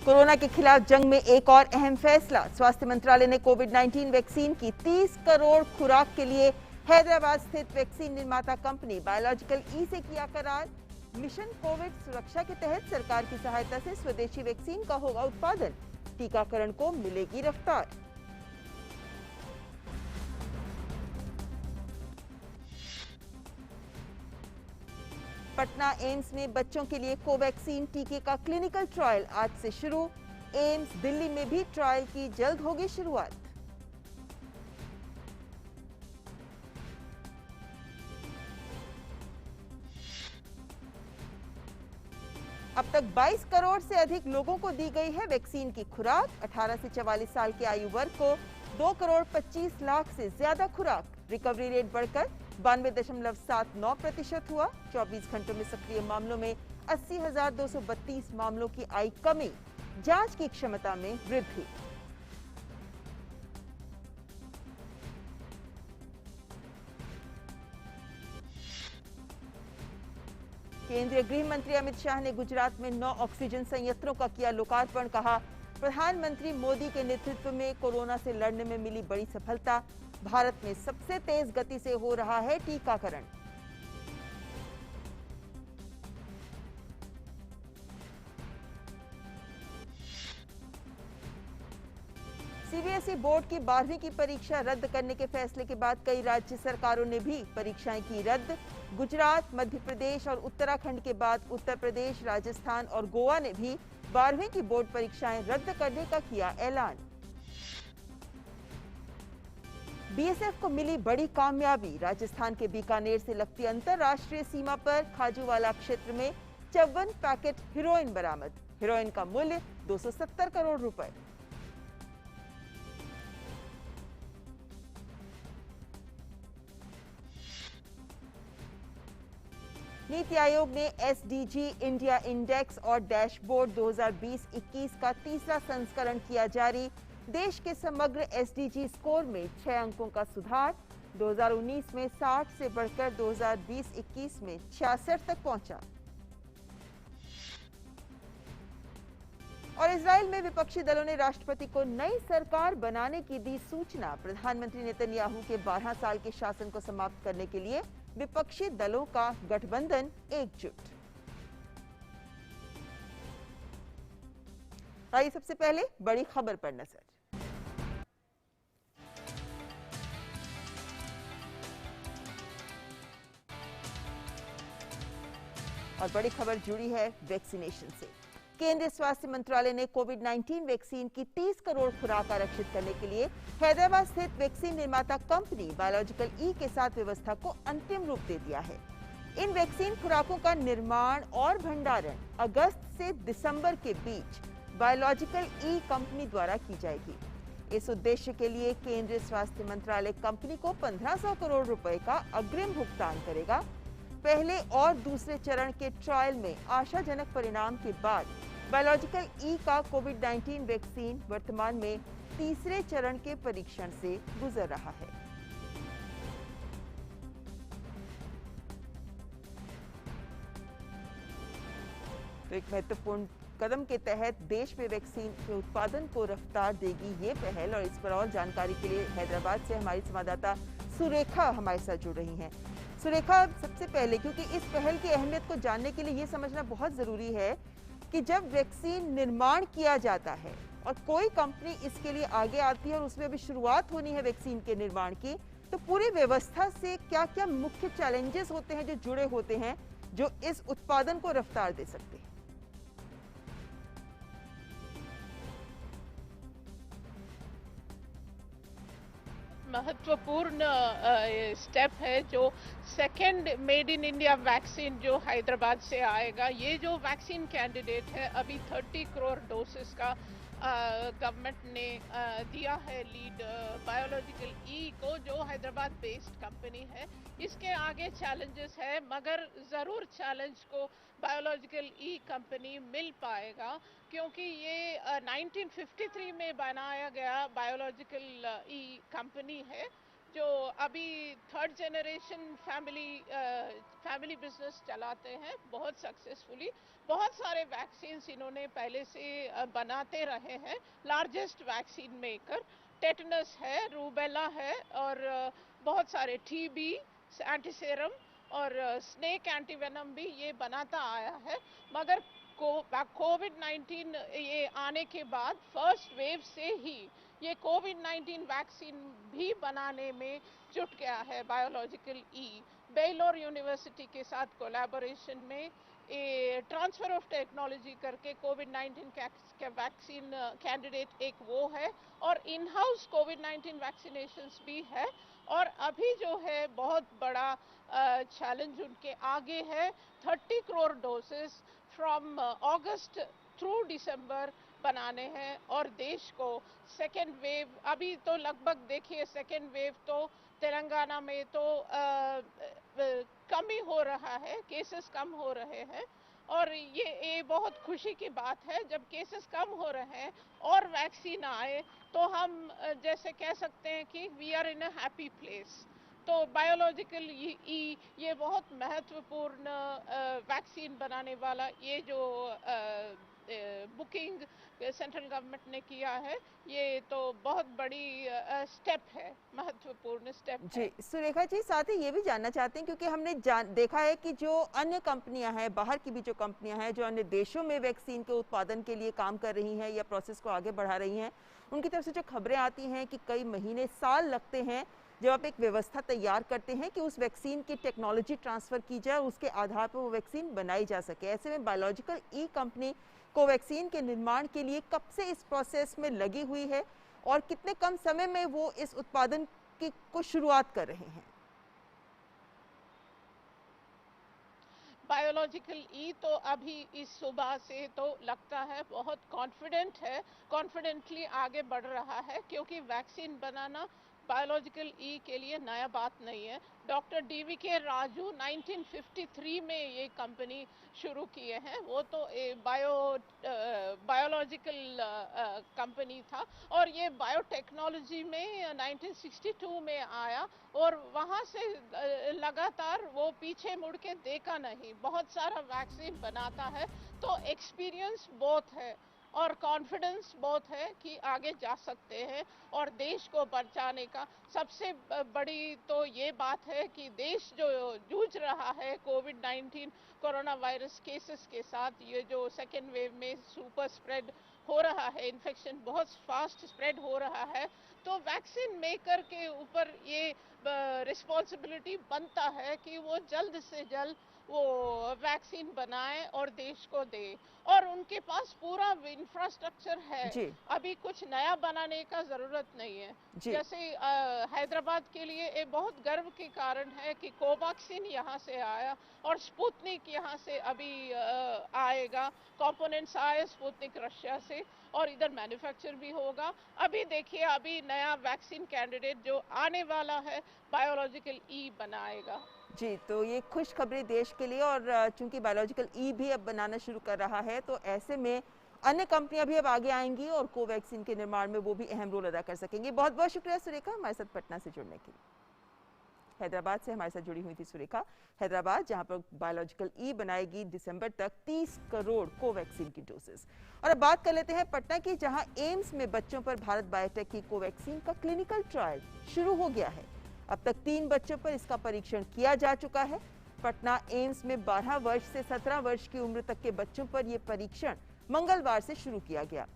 Corona के खिलाफ जंग में एक और अहम फैसला। स्वास्थ्य मंत्रालय ने कोविड-19 वैक्सीन की 30 करोड़ खुराक के लिए हैदराबाद स्थित वैक्सीन निर्माता कंपनी बायोलॉजिकल ई से किया करार। मिशन कोविड सुरक्षा के तहत सरकार की सहायता से स्वदेशी वैक्सीन का होगा उत्पादन, टीकाकरण को मिलेगी रफ्तार। पटना एम्स में बच्चों के लिए कोवैक्सीन टीके का क्लिनिकल ट्रायल आज से शुरू। एम्स दिल्ली में भी ट्रायल की जल्द होगी शुरुआत। अब तक 22 करोड़ से अधिक लोगों को दी गई है वैक्सीन की खुराक। 18 से 44 साल के आयु वर्ग को 2 करोड़ 25 लाख से ज्यादा खुराक। रिकवरी रेट बढ़कर 92.79% हुआ। 24 घंटों में सक्रिय मामलों में 80,232 मामलों की आई कमी। जांच की क्षमता में वृद्धि। केंद्रीय गृह मंत्री अमित शाह ने गुजरात में 9 ऑक्सीजन संयंत्रों का किया लोकार्पण। कहा, प्रधानमंत्री मोदी के नेतृत्व में कोरोना से लड़ने में मिली बड़ी सफलता। भारत में सबसे तेज गति से हो रहा है टीकाकरण। सीबीएसई बोर्ड की 12वीं की परीक्षा रद्द करने के फैसले के बाद कई राज्य सरकारों ने भी परीक्षाएं की रद्द। गुजरात, मध्य प्रदेश और उत्तराखंड के बाद उत्तर प्रदेश, राजस्थान और गोवा ने भी 12वीं की बोर्ड परीक्षाएं रद्द करने का किया ऐलान। बीएसएफ को मिली बड़ी कामयाबी। राजस्थान के बीकानेर से लगती अंतरराष्ट्रीय सीमा पर खाजूवाला क्षेत्र में 54 पैकेट हेरोइन बरामद। हेरोइन का मूल्य 270 करोड़ रुपए। नीति आयोग ने एसडीजी इंडिया इंडेक्स और डैशबोर्ड 2020-21 का तीसरा संस्करण किया जारी। देश के समग्र एसडीजी स्कोर में 6 अंकों का सुधार। 2019 में 60 से बढ़कर 2020-21 में 66 तक पहुंचा। और इजराइल में विपक्षी दलों ने राष्ट्रपति को नई सरकार बनाने की दी सूचना। प्रधानमंत्री नेतन्याहू के 12 साल के शासन को समाप्त करने के लिए विपक्षी दलों का गठबंधन एकजुट। आइए सबसे पहले बड़ी खबर पर नजर। और बड़ी खबर जुड़ी है वैक्सीनेशन से। केंद्रीय स्वास्थ्य मंत्रालय ने कोविड-19 वैक्सीन की 30 करोड़ खुराक आरक्षित करने के लिए हैदराबाद स्थित वैक्सीन निर्माता कंपनी बायोलॉजिकल ई के साथ व्यवस्था को अंतिम रूप दे दिया है। इन वैक्सीन खुराकों का निर्माण और भंडारण अगस्त से दिसंबर के बीच बायोलॉजिकल ई कंपनी द्वारा की जाएगी। इस उद्देश्य के लिए केंद्रीय स्वास्थ्य मंत्रालय कंपनी को 1500 करोड़ रुपए का अग्रिम भुगतान करेगा। पहले और दूसरे चरण के ट्रायल में आशाजनक परिणाम के बाद बायोलॉजिकल ई का कोविड-19 वैक्सीन वर्तमान में तीसरे चरण के परीक्षण से गुजर रहा है। तो एक महत्वपूर्ण कदम के तहत देश में वैक्सीन के उत्पादन को रफ्तार देगी ये पहल। और इस पर और जानकारी के लिए हैदराबाद से हमारी संवाददाता सुरेखा हमारे साथ जुड़ रही हैं। सुरेखा, सबसे पहले क्योंकि इस पहल की अहमियत को जानने के लिए ये समझना बहुत जरूरी है कि जब वैक्सीन निर्माण किया जाता है और कोई कंपनी इसके लिए आगे आती है और उसमें अभी शुरुआत होनी है वैक्सीन के निर्माण की, तो पूरी व्यवस्था से क्या क्या मुख्य चैलेंजेस होते हैं जो जुड़े होते हैं, जो इस उत्पादन को रफ्तार दे सकते हैं? महत्वपूर्ण स्टेप है जो second made in India vaccine जो हैदराबाद से आएगा। ये जो वैक्सीन कैंडिडेट है अभी 30 करोड़ डोसेस का गवर्नमेंट ने दिया है लीड बायोलॉजिकल ई को, जो हैदराबाद बेस्ड कंपनी है। इसके आगे चैलेंजेस है, मगर ज़रूर चैलेंज को बायोलॉजिकल ई कंपनी मिल पाएगा, क्योंकि ये 1953 में बनाया गया बायोलॉजिकल ई कंपनी है जो अभी थर्ड जनरेशन फैमिली बिजनेस चलाते हैं बहुत सक्सेसफुली। बहुत सारे वैक्सीन इन्होंने पहले से बनाते रहे हैं। लार्जेस्ट वैक्सीन मेकर, टेटनस है, रूबेला है और बहुत सारे टीबी एंटीसेरम और स्नेक एंटीवेनम भी ये बनाता आया है। मगर कोविड-19 ये आने के बाद फर्स्ट वेव से ही ये कोविड-19 वैक्सीन भी बनाने में जुट गया है। बायोलॉजिकल ई बेलोर यूनिवर्सिटी के साथ कोलैबोरेशन में ये ट्रांसफर ऑफ टेक्नोलॉजी करके कोविड-19 का वैक्सीन कैंडिडेट एक वो है और इन हाउस कोविड-19 वैक्सीनेशंस भी है। और अभी जो है बहुत बड़ा चैलेंज उनके आगे है। 30 crore doses from August through December बनाने हैं और देश को सेकेंड वेव, अभी तो लगभग देखिए सेकेंड वेव तो तेलंगाना में तो कम ही हो रहा है, केसेस कम हो रहे हैं और ये बहुत खुशी की बात है। जब केसेस कम हो रहे हैं और वैक्सीन आए तो हम जैसे कह सकते हैं कि we are in a happy place. तो बायोलॉजिकल ई ये बहुत महत्वपूर्ण वैक्सीन बनाने वाला ये जो बुकिंग सेंट्रल गवर्नमेंट ने किया है, ये तो बहुत बड़ी स्टेप है, महत्वपूर्ण स्टेप है। जी सुरेखा जी, साथ ही ये भी जानना चाहते हैं क्योंकि हमने देखा है कि जो अन्य कंपनियां हैं, बाहर की भी जो कंपनियां हैं जो अन्य देशों में वैक्सीन के उत्पादन के लिए काम कर रही हैं या प्रोसेस को आगे बढ़ा रही हैं, उनकी तरफ से जो खबरें आती हैं कि कई महीने साल लगते हैं जब आप एक व्यवस्था तैयार करते हैं कि उस वैक्सीन की टेक्नोलॉजी ट्रांसफर की जाए, उसके आधार पर वो वैक्सीन बनाई जा सके। ऐसे में बायोलॉजिकल ई कंपनी कोवैक्सीन के निर्माण के लिए कब से इस प्रोसेस में लगी हुई है और कितने कम समय में वो इस उत्पादन की को शुरुआत कर रहे हैं? बायोलॉजिकल ई तो अभी इस सुबह से तो लगता है बहुत कॉन्फिडेंट है, कॉन्फिडेंटली आगे बढ़ रहा है क्योंकि वैक्सीन बनाना बायोलॉजिकल ई के लिए नया बात नहीं है। डॉक्टर DVK राजू 1953 में ये कंपनी शुरू किए हैं। वो तो बायोलॉजिकल कंपनी था और ये बायोटेक्नोलॉजी में 1962 में आया और वहाँ से लगातार वो पीछे मुड़ के देखा नहीं, बहुत सारा वैक्सीन बनाता है। तो एक्सपीरियंस बहुत है और कॉन्फिडेंस बहुत है कि आगे जा सकते हैं और देश को बचाने का सबसे बड़ी तो ये बात है कि देश जो जूझ रहा है कोविड-19 कोरोना वायरस केसेस के साथ, ये जो सेकेंड वेव में सुपर स्प्रेड हो रहा है, इन्फेक्शन बहुत फास्ट स्प्रेड हो रहा है, तो वैक्सीन मेकर के ऊपर ये रिस्पॉन्सिबिलिटी बनता है कि वो जल्द से जल्द वो वैक्सीन बनाए और देश को दे। और उनके पास पूरा इंफ्रास्ट्रक्चर है, अभी कुछ नया बनाने का जरूरत नहीं है। जैसे हैदराबाद के लिए ये बहुत गर्व के कारण है कि कोवैक्सीन यहाँ से आया और स्पुतनिक यहाँ से अभी आएगा, कंपोनेंट्स आए स्पुतनिक रशिया से और इधर मैन्युफैक्चर भी होगा। अभी देखिए अभी नया वैक्सीन कैंडिडेट जो आने वाला है बायोलॉजिकल ई बनाएगा। जी, तो ये खुश खबरी देश के लिए और चूंकि बायोलॉजिकल ई भी अब बनाना शुरू कर रहा है तो ऐसे में अन्य कंपनियां भी अब आगे आएंगी और कोवैक्सीन के निर्माण में वो भी अहम रोल अदा कर सकेंगी। बहुत बहुत शुक्रिया सुरेखा हमारे साथ पटना से जुड़ने के लिए। हैदराबाद से हमारे साथ जुड़ी हुई थी सुरेखा। हैदराबाद जहां पर बायोलॉजिकल ई बनाएगी दिसंबर तक 30 करोड़ कोवैक्सीन की डोसेस। और अब बात कर लेते हैं पटना की, जहां एम्स में बच्चों पर भारत बायोटेक की कोवैक्सीन का क्लिनिकल ट्रायल शुरू हो गया है। अब तक 3 बच्चों पर इसका परीक्षण किया जा चुका है। पटना एम्स में 12 वर्ष से 17 वर्ष की उम्र तक के बच्चों पर यह परीक्षण मंगलवार से शुरू किया गया।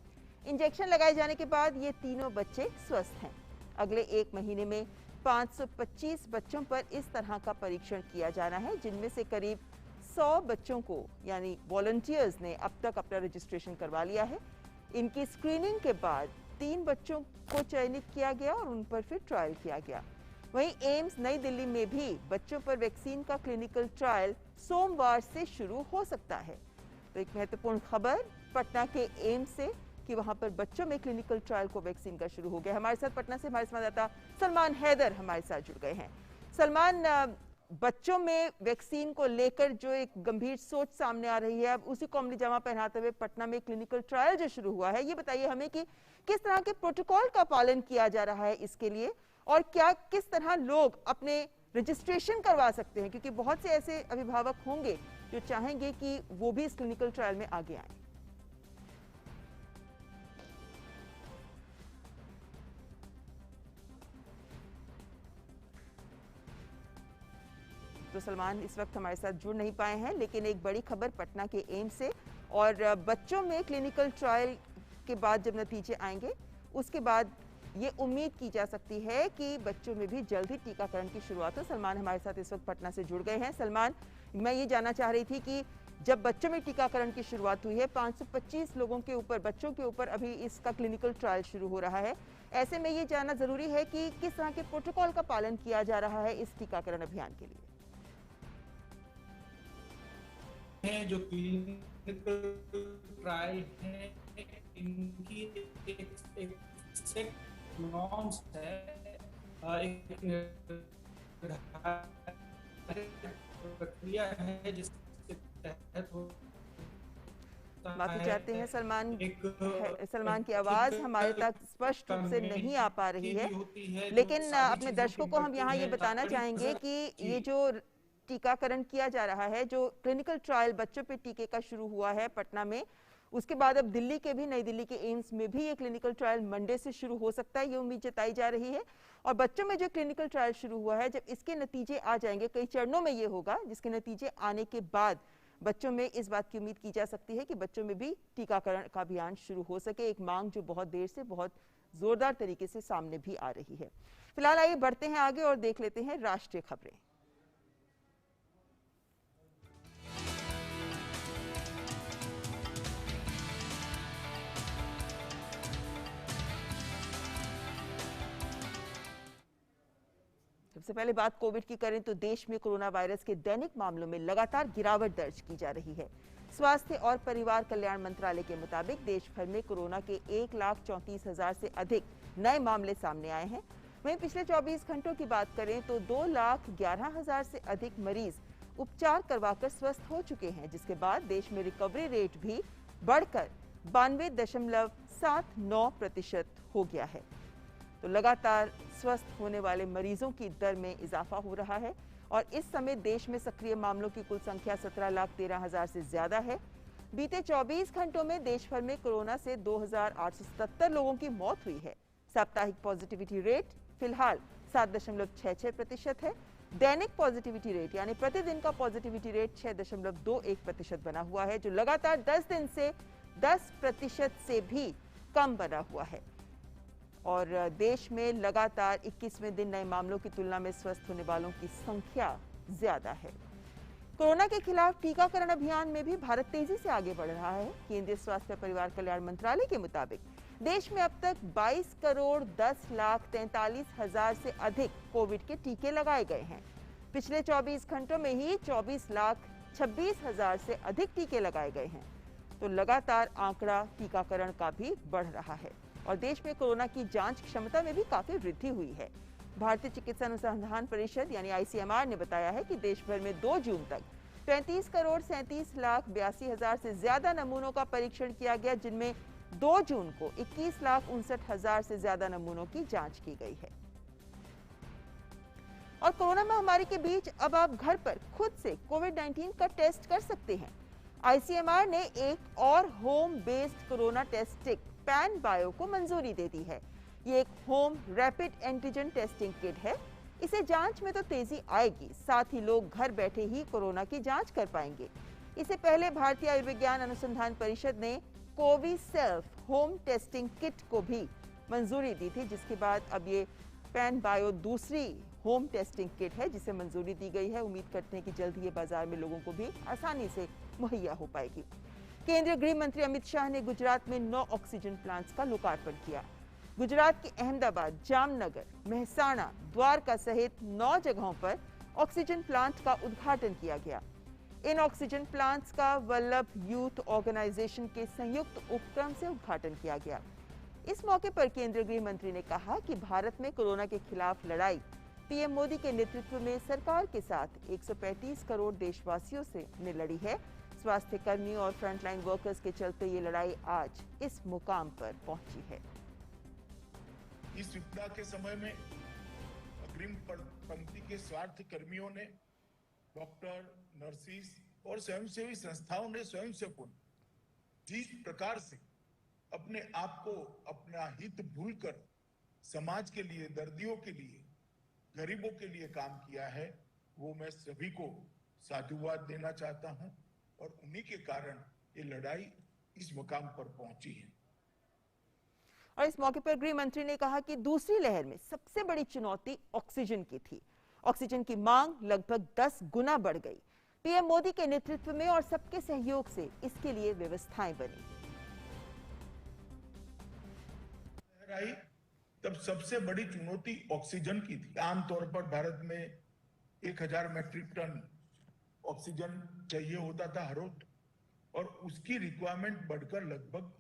इंजेक्शन लगाए जाने के बाद ये तीनों बच्चे स्वस्थ हैं। अगले 1 महीने में 525 बच्चों पर इस तरह का परीक्षण किया जाना है, जिनमें से करीब 100 बच्चों को यानी वॉलंटियर्स ने अब तक अपना रजिस्ट्रेशन करवा लिया है। इनकी स्क्रीनिंग के बाद 3 बच्चों को चयनित किया गया और उन पर फिर ट्रायल किया गया। वहीं एम्स नई दिल्ली में भी बच्चों पर वैक्सीन का क्लिनिकल ट्रायल सोमवार से शुरू हो सकता है। तो एक महत्वपूर्ण खबर पटना के एम्स से कि वहां पर बच्चों में क्लिनिकल ट्रायल को वैक्सीन का शुरू हो गया। हमारे साथ पटना से हमारे संवाददाता सलमान हैदर हमारे साथ जुड़ गए हैं। सलमान, बच्चों में वैक्सीन को लेकर जो एक गंभीर सोच सामने आ रही है, अब उसी को अमली जामा पहनाते हुए पटना में क्लिनिकल ट्रायल जो शुरू हुआ है, ये बताइए हमें कि किस तरह के प्रोटोकॉल का पालन किया जा रहा है इसके लिए और क्या किस तरह लोग अपने रजिस्ट्रेशन करवा सकते हैं, क्योंकि बहुत से ऐसे अभिभावक होंगे जो चाहेंगे कि वो भी इस क्लिनिकल ट्रायल में आगे आए। तो सलमान इस वक्त हमारे साथ जुड़ नहीं पाए हैं, लेकिन एक बड़ी खबर पटना के एम्स से, और बच्चों में क्लिनिकल ट्रायल के बाद जब नतीजे आएंगे उसके बाद ये उम्मीद की जा सकती है कि बच्चों में भी जल्द ही टीकाकरण की शुरुआत हो। सलमान हमारे साथ इस वक्त पटना से जुड़ गए हैं। सलमान, मैं ये जानना चाह रही थी कि जब बच्चों में टीकाकरण की शुरुआत हुई है, 525 लोगों के ऊपर, बच्चों के ऊपर अभी इसका क्लिनिकल ट्रायल शुरू हो रहा है, ऐसे में ये जानना जरूरी है कि किस तरह के प्रोटोकॉल का पालन किया जा रहा है इस टीकाकरण अभियान के लिए। जो क्लिनिकल ट्रायल है इनकी एक सेट नॉर्म्स है, एक प्रक्रिया है जिसके तहत माफी चाहते हैं सलमान की आवाज हमारे तक स्पष्ट रूप से नहीं आ पा रही है, लेकिन अपने दर्शकों को हम यहाँ ये बताना चाहेंगे कि ये जो टीकाकरण किया जा रहा है, जो क्लिनिकल ट्रायल बच्चों पे टीके का शुरू हुआ है पटना में, उसके बाद अब दिल्ली के भी, नई दिल्ली के एम्स में भी ये क्लिनिकल ट्रायल मंडे से शुरू हो सकता है, ये उम्मीद जताई जा रही है। और बच्चों में जो क्लिनिकल ट्रायल शुरू हुआ है, जब इसके नतीजे आ जाएंगे, कई चरणों में ये होगा, जिसके नतीजे आने के बाद बच्चों में इस बात की उम्मीद की जा सकती है कि बच्चों में भी टीकाकरण का अभियान शुरू हो सके, एक मांग जो बहुत देर से, बहुत जोरदार तरीके से सामने भी आ रही है। फिलहाल आइए बढ़ते हैं आगे और देख लेते हैं राष्ट्रीय खबरें। सबसे पहले बात कोविड की करें तो देश में कोरोना वायरस के दैनिक मामलों में लगातार गिरावट दर्ज की जा रही है। स्वास्थ्य और परिवार कल्याण मंत्रालय के मुताबिक देश भर में कोरोना के 1,34,000 से अधिक नए मामले सामने आए हैं। वहीं पिछले 24 घंटों की बात करें तो 2,11,000 से अधिक मरीज उपचार करवाकर स्वस्थ हो चुके हैं, जिसके बाद देश में रिकवरी रेट भी बढ़कर 92.79% हो गया है। तो लगातार स्वस्थ होने वाले मरीजों की दर में इजाफा हो रहा है और इस समय देश में सक्रिय मामलों की कुल संख्या 17,13,000 से ज्यादा है। बीते 24 घंटों में देश भर में कोरोना से 2,877 लोगों की मौत हुई है। साप्ताहिक पॉजिटिविटी रेट फिलहाल 7.66% है। दैनिक पॉजिटिविटी रेट यानी प्रतिदिन का पॉजिटिविटी रेट 6.21% बना हुआ है, जो लगातार 10 दिन से 10% से भी कम बना हुआ है। और देश में लगातार 21वें दिन नए मामलों की तुलना में स्वस्थ होने वालों की संख्या ज्यादा है। कोरोना के खिलाफ टीकाकरण अभियान में भी भारत तेजी से आगे बढ़ रहा है। केंद्रीय स्वास्थ्य और परिवार कल्याण मंत्रालय के मुताबिक देश में अब तक 22,10,43,000 से अधिक कोविड के टीके लगाए गए हैं। पिछले 24 घंटों में ही 24,26,000 से अधिक टीके लगाए गए हैं। तो लगातार आंकड़ा टीकाकरण का भी बढ़ रहा है और देश में कोरोना की जांच क्षमता में भी काफी वृद्धि हुई है। भारतीय चिकित्सा अनुसंधान परिषद यानी ICMR ने बताया है कि देश भर में 2 जून तक 35,37,82,000 से ज्यादा नमूनों का परीक्षण किया गया, जिनमें 2 जून को 21,59,000 से ज्यादा नमूनों की जांच की गई है। और कोरोना महामारी के बीच अब आप घर पर खुद से कोविड-19 का टेस्ट कर सकते हैं। ICMR ने एक और home based corona test kit Panbio को मंजूरी दे दी है। ये एक home rapid antigen testing kit है। इसे जांच में तो तेजी आएगी, साथ ही लोग घर बैठे ही कोरोना की जांच कर पाएंगे। इससे पहले भारतीय आयुर्विज्ञान अनुसंधान परिषद ने कोविसेल्फ होम टेस्टिंग किट को भी मंजूरी दी थी, जिसके बाद अब ये पैनबायो दूसरी होम टेस्टिंग किट है जिसे मंजूरी दी गई है। उम्मीद करते हैं कि जल्द ही ये बाजार में लोगों को भी आसानी से मुहैया हो पाएगी। केंद्रीय गृह मंत्री अमित शाह ने गुजरात में 9 ऑक्सीजन प्लांट्स का लोकार्पण किया। गुजरात के अहमदाबाद, जामनगर, मेहसाणा, द्वारका सहित 9 जगहों पर ऑक्सीजन प्लांट का उद्घाटन किया गया। इन ऑक्सीजन प्लांट्स का वल्लभ यूथ ऑर्गेनाइजेशन के संयुक्त उपक्रम से उद्घाटन किया गया। इस मौके पर केंद्रीय गृह मंत्री ने कहा कि भारत में कोरोना के खिलाफ लड़ाई पीएम मोदी के नेतृत्व में सरकार के साथ 135 करोड़ देशवासियों से ने लड़ी है। स्वास्थ्य कर्मी और फ्रंटलाइन वर्कर्स के चलते ये लड़ाई आज इस मुकाम पर पहुंची है। इस विपदा के समय में अग्रिम पंक्ति के स्वास्थ्य कर्मियों ने, डॉक्टर, नर्सिस और स्वयंसेवी संस्थाओं ने, स्वयंसेवकों ने जिस प्रकार से अपने आप को, अपना हित भूलकर समाज के लिए, दर्दियों के लिए, गरीबों के लिए काम किया है, वो मैं सभी को साधुवाद देना चाहता हूं और उन्हीं के कारण ये लड़ाई इस मुकाम पर पहुंची है। और इस मौके पर गृह मंत्री ने कहा कि दूसरी लहर में सबसे बड़ी चुनौती ऑक्सीजन की थी। ऑक्सीजन की मांग लगभग 10 गुना बढ़ गई। पीएम मोदी के नेतृत्व में और सबके सहयोग से इसके लिए व्यवस्थाएं बनी। तब सबसे बड़ी चुनौती ऑक्सीजन की थी। आमतौर पर भारत में 1000 मैट्रिक टन ऑक्सीजन चाहिए होता था हर रोज, और उसकी रिक्वायरमेंट बढ़कर लगभग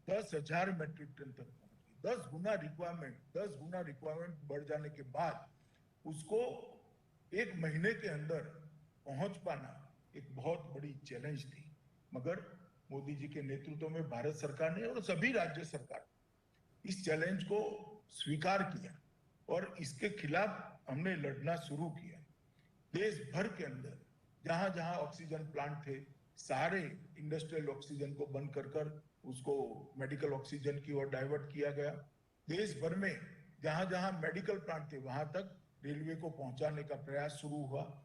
10,000 मैट्रिक टन तक पहुंची। 10 गुना रिक्वायरमेंट बढ़ जाने के बाद उसको एक महीने के अंदर पहुंच पाना एक बहुत बड़ी चैलेंज थी, मगर मोदी जी के नेतृत्व में भारत सरकार ने और सभी राज्य सरकार इस चैलेंज को स्वीकार किया और इसके खिलाफ हमने लड़ना शुरू किया। देश भर के अंदर जहां जहां ऑक्सीजन प्लांट थे, सारे इंडस्ट्रियल ऑक्सीजन को बंद कर उसको मेडिकल ऑक्सीजन की ओर डाइवर्ट किया गया। देश भर में जहां जहां मेडिकल प्लांट थे वहां तक रेलवे को पहुंचाने का प्रयास शुरू हुआ।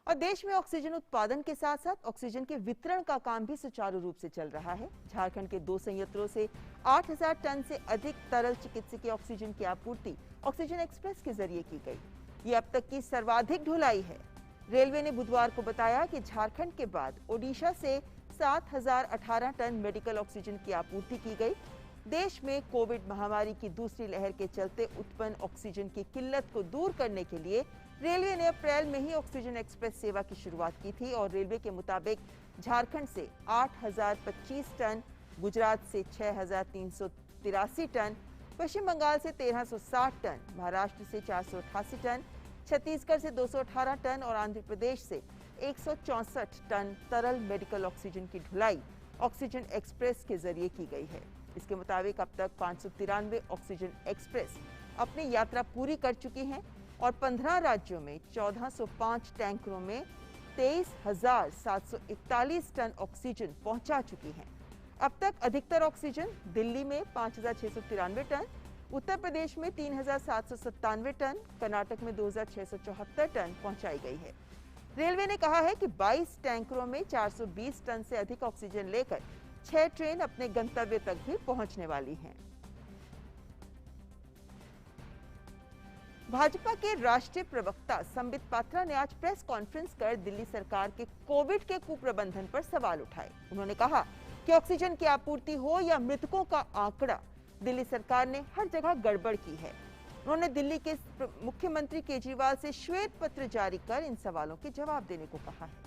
और देश में ऑक्सीजन उत्पादन के साथ साथ ऑक्सीजन के वितरण का काम भी सुचारू रूप से चल रहा है। झारखंड के 2 संयंत्रों से 8000 टन से अधिक तरल चिकित्सकीय ऑक्सीजन की आपूर्ति ऑक्सीजन एक्सप्रेस के जरिए की गई। ये अब तक की सर्वाधिक ढुलाई है। रेलवे ने बुधवार को बताया कि झारखंड के बाद ओडिशा से 7018 टन मेडिकल ऑक्सीजन की आपूर्ति की गई। देश में कोविड महामारी की दूसरी लहर के चलते उत्पन्न ऑक्सीजन की किल्लत को दूर करने के लिए रेलवे ने अप्रैल में ही ऑक्सीजन एक्सप्रेस सेवा की शुरुआत की थी और रेलवे के मुताबिक झारखंड से 8025 टन, गुजरात से 6383 टन, पश्चिम बंगाल से 1360 टन, महाराष्ट्र से 488 टन, छत्तीसगढ़ से 218 टन और आंध्र प्रदेश से 164 टन तरल मेडिकल ऑक्सीजन की ढुलाई ऑक्सीजन एक्सप्रेस के जरिए की गई है। इसके मुताबिक अब तक 593 ऑक्सीजन एक्सप्रेस अपनी यात्रा पूरी कर चुकी हैं और 15 राज्यों में 1405 टैंकरों में 23,741 टन ऑक्सीजन पहुंचा चुकी हैं। अब तक अधिकतर ऑक्सीजन दिल्ली में 5,693 टन, उत्तर प्रदेश में 3,797 टन, कर्नाटक में 2,674 टन पहुंचाई गई है। रेलवे ने कहा है कि 22 टैंकरों में 420 टन से अधिक ऑक्सीजन लेकर 6 ट्रेन अपने गंतव्य तक भी पहुंचने वाली हैं। भाजपा के राष्ट्रीय प्रवक्ता संबित पात्रा ने आज प्रेस कॉन्फ्रेंस कर दिल्ली सरकार के कोविड के कुप्रबंधन पर सवाल उठाए। उन्होंने कहा कि ऑक्सीजन की आपूर्ति हो या मृतकों का आंकड़ा, दिल्ली सरकार ने हर जगह गड़बड़ की है। उन्होंने दिल्ली के मुख्यमंत्री केजरीवाल से श्वेत पत्र जारी कर इन सवालों के जवाब देने को कहा है।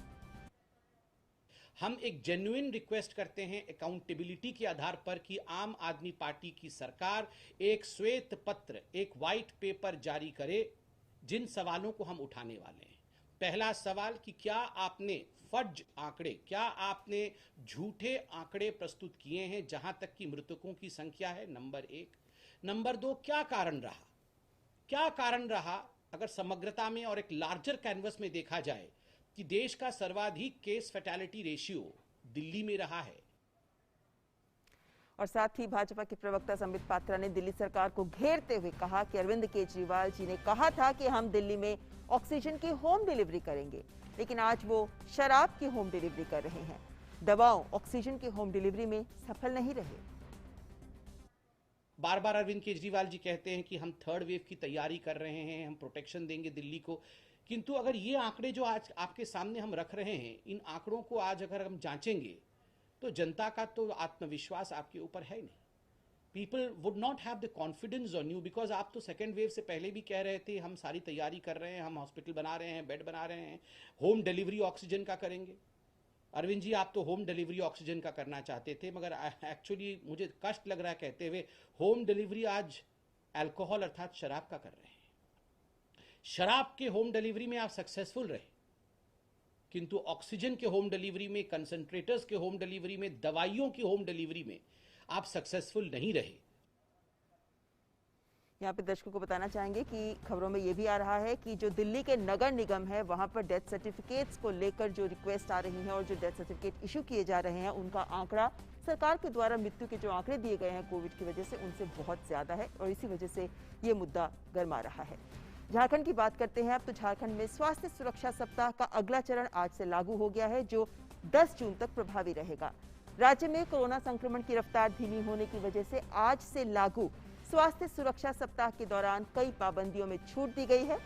हम एक जेन्युइन रिक्वेस्ट करते हैं अकाउंटेबिलिटी के आधार पर कि आम आदमी पार्टी की सरकार एक श्वेत पत्र, एक व्हाइट पेपर जारी करे जिन सवालों को हम उठाने वाले हैं। पहला सवाल कि क्या आपने फर्ज आंकड़े, क्या आपने झूठे आंकड़े प्रस्तुत किए हैं जहां तक कि मृतकों की संख्या है, नंबर 1। नंबर 2, क्या कारण रहा, क्या कारण रहा अगर समग्रता में और एक लार्जर कैनवस में देखा जाए कि देश का सर्वाधिक केस फैटेलिटी रेशियो दिल्ली में रहा है। और साथ ही भाजपा के प्रवक्ता संबित पात्रा ने दिल्ली सरकार को घेरते हुए कहा कि अरविंद केजरीवाल जी ने कहा था कि हम दिल्ली में ऑक्सीजन की होम डिलीवरी करेंगे, लेकिन आज वो शराब की होम डिलीवरी कर रहे हैं। दवाओं, ऑक्सीजन की होम डिलीवरी में सफल नहीं रहे। बार बार अरविंद केजरीवाल जी कहते हैं कि हम 3rd वेव की तैयारी कर रहे हैं, हम प्रोटेक्शन देंगे दिल्ली को, किंतु अगर ये आंकड़े जो आज आपके सामने हम रख रहे हैं, इन आंकड़ों को आज अगर हम जांचेंगे तो जनता का तो आत्मविश्वास आपके ऊपर है नहीं। People would not have the confidence on you, because आप तो 2nd वेव से पहले भी कह रहे थे हम सारी तैयारी कर रहे हैं, हम हॉस्पिटल बना रहे हैं, बेड बना रहे हैं, होम डिलीवरी ऑक्सीजन का करेंगे। अरविंद जी, आप तो होम डिलीवरी ऑक्सीजन का करना चाहते थे, मगर एक्चुअली मुझे कष्ट लग रहा है कहते हुए, होम डिलीवरी आज अल्कोहल अर्थात शराब का कर रहे हैं। शराब के होम डिलीवरी में आप सक्सेसफुल रहे, किंतु ऑक्सीजन के होम डिलीवरी में, कंसंट्रेटर्स के होम डिलीवरी में, दवाइयों की होम डिलीवरी में आप सक्सेसफुल नहीं रहे। यहाँ पे दर्शकों को बताना चाहेंगे कि खबरों में ये भी आ रहा है कि जो दिल्ली के नगर निगम है वहां पर डेथ सर्टिफिकेट्स को लेकर जो रिक्वेस्ट आ रही है और जो डेथ सर्टिफिकेट इशू किए जा रहे हैं उनका आंकड़ा सरकार के द्वारा मृत्यु के जो आंकड़े दिए गए हैं कोविड की वजह से उनसे बहुत ज्यादा है और इसी वजह से ये मुद्दा गर्मा रहा है। झारखंड की बात करते हैं अब, तो झारखंड में स्वास्थ्य सुरक्षा सप्ताह का अगला चरण आज से लागू हो गया है जो 10 जून तक प्रभावी रहेगा। राज्य में कोरोना संक्रमण की रफ्तार धीमी होने की वजह से आज से लागू स्वास्थ्य सुरक्षा सप्ताह के दौरान कई पाबंदियों में छूट दी गई है।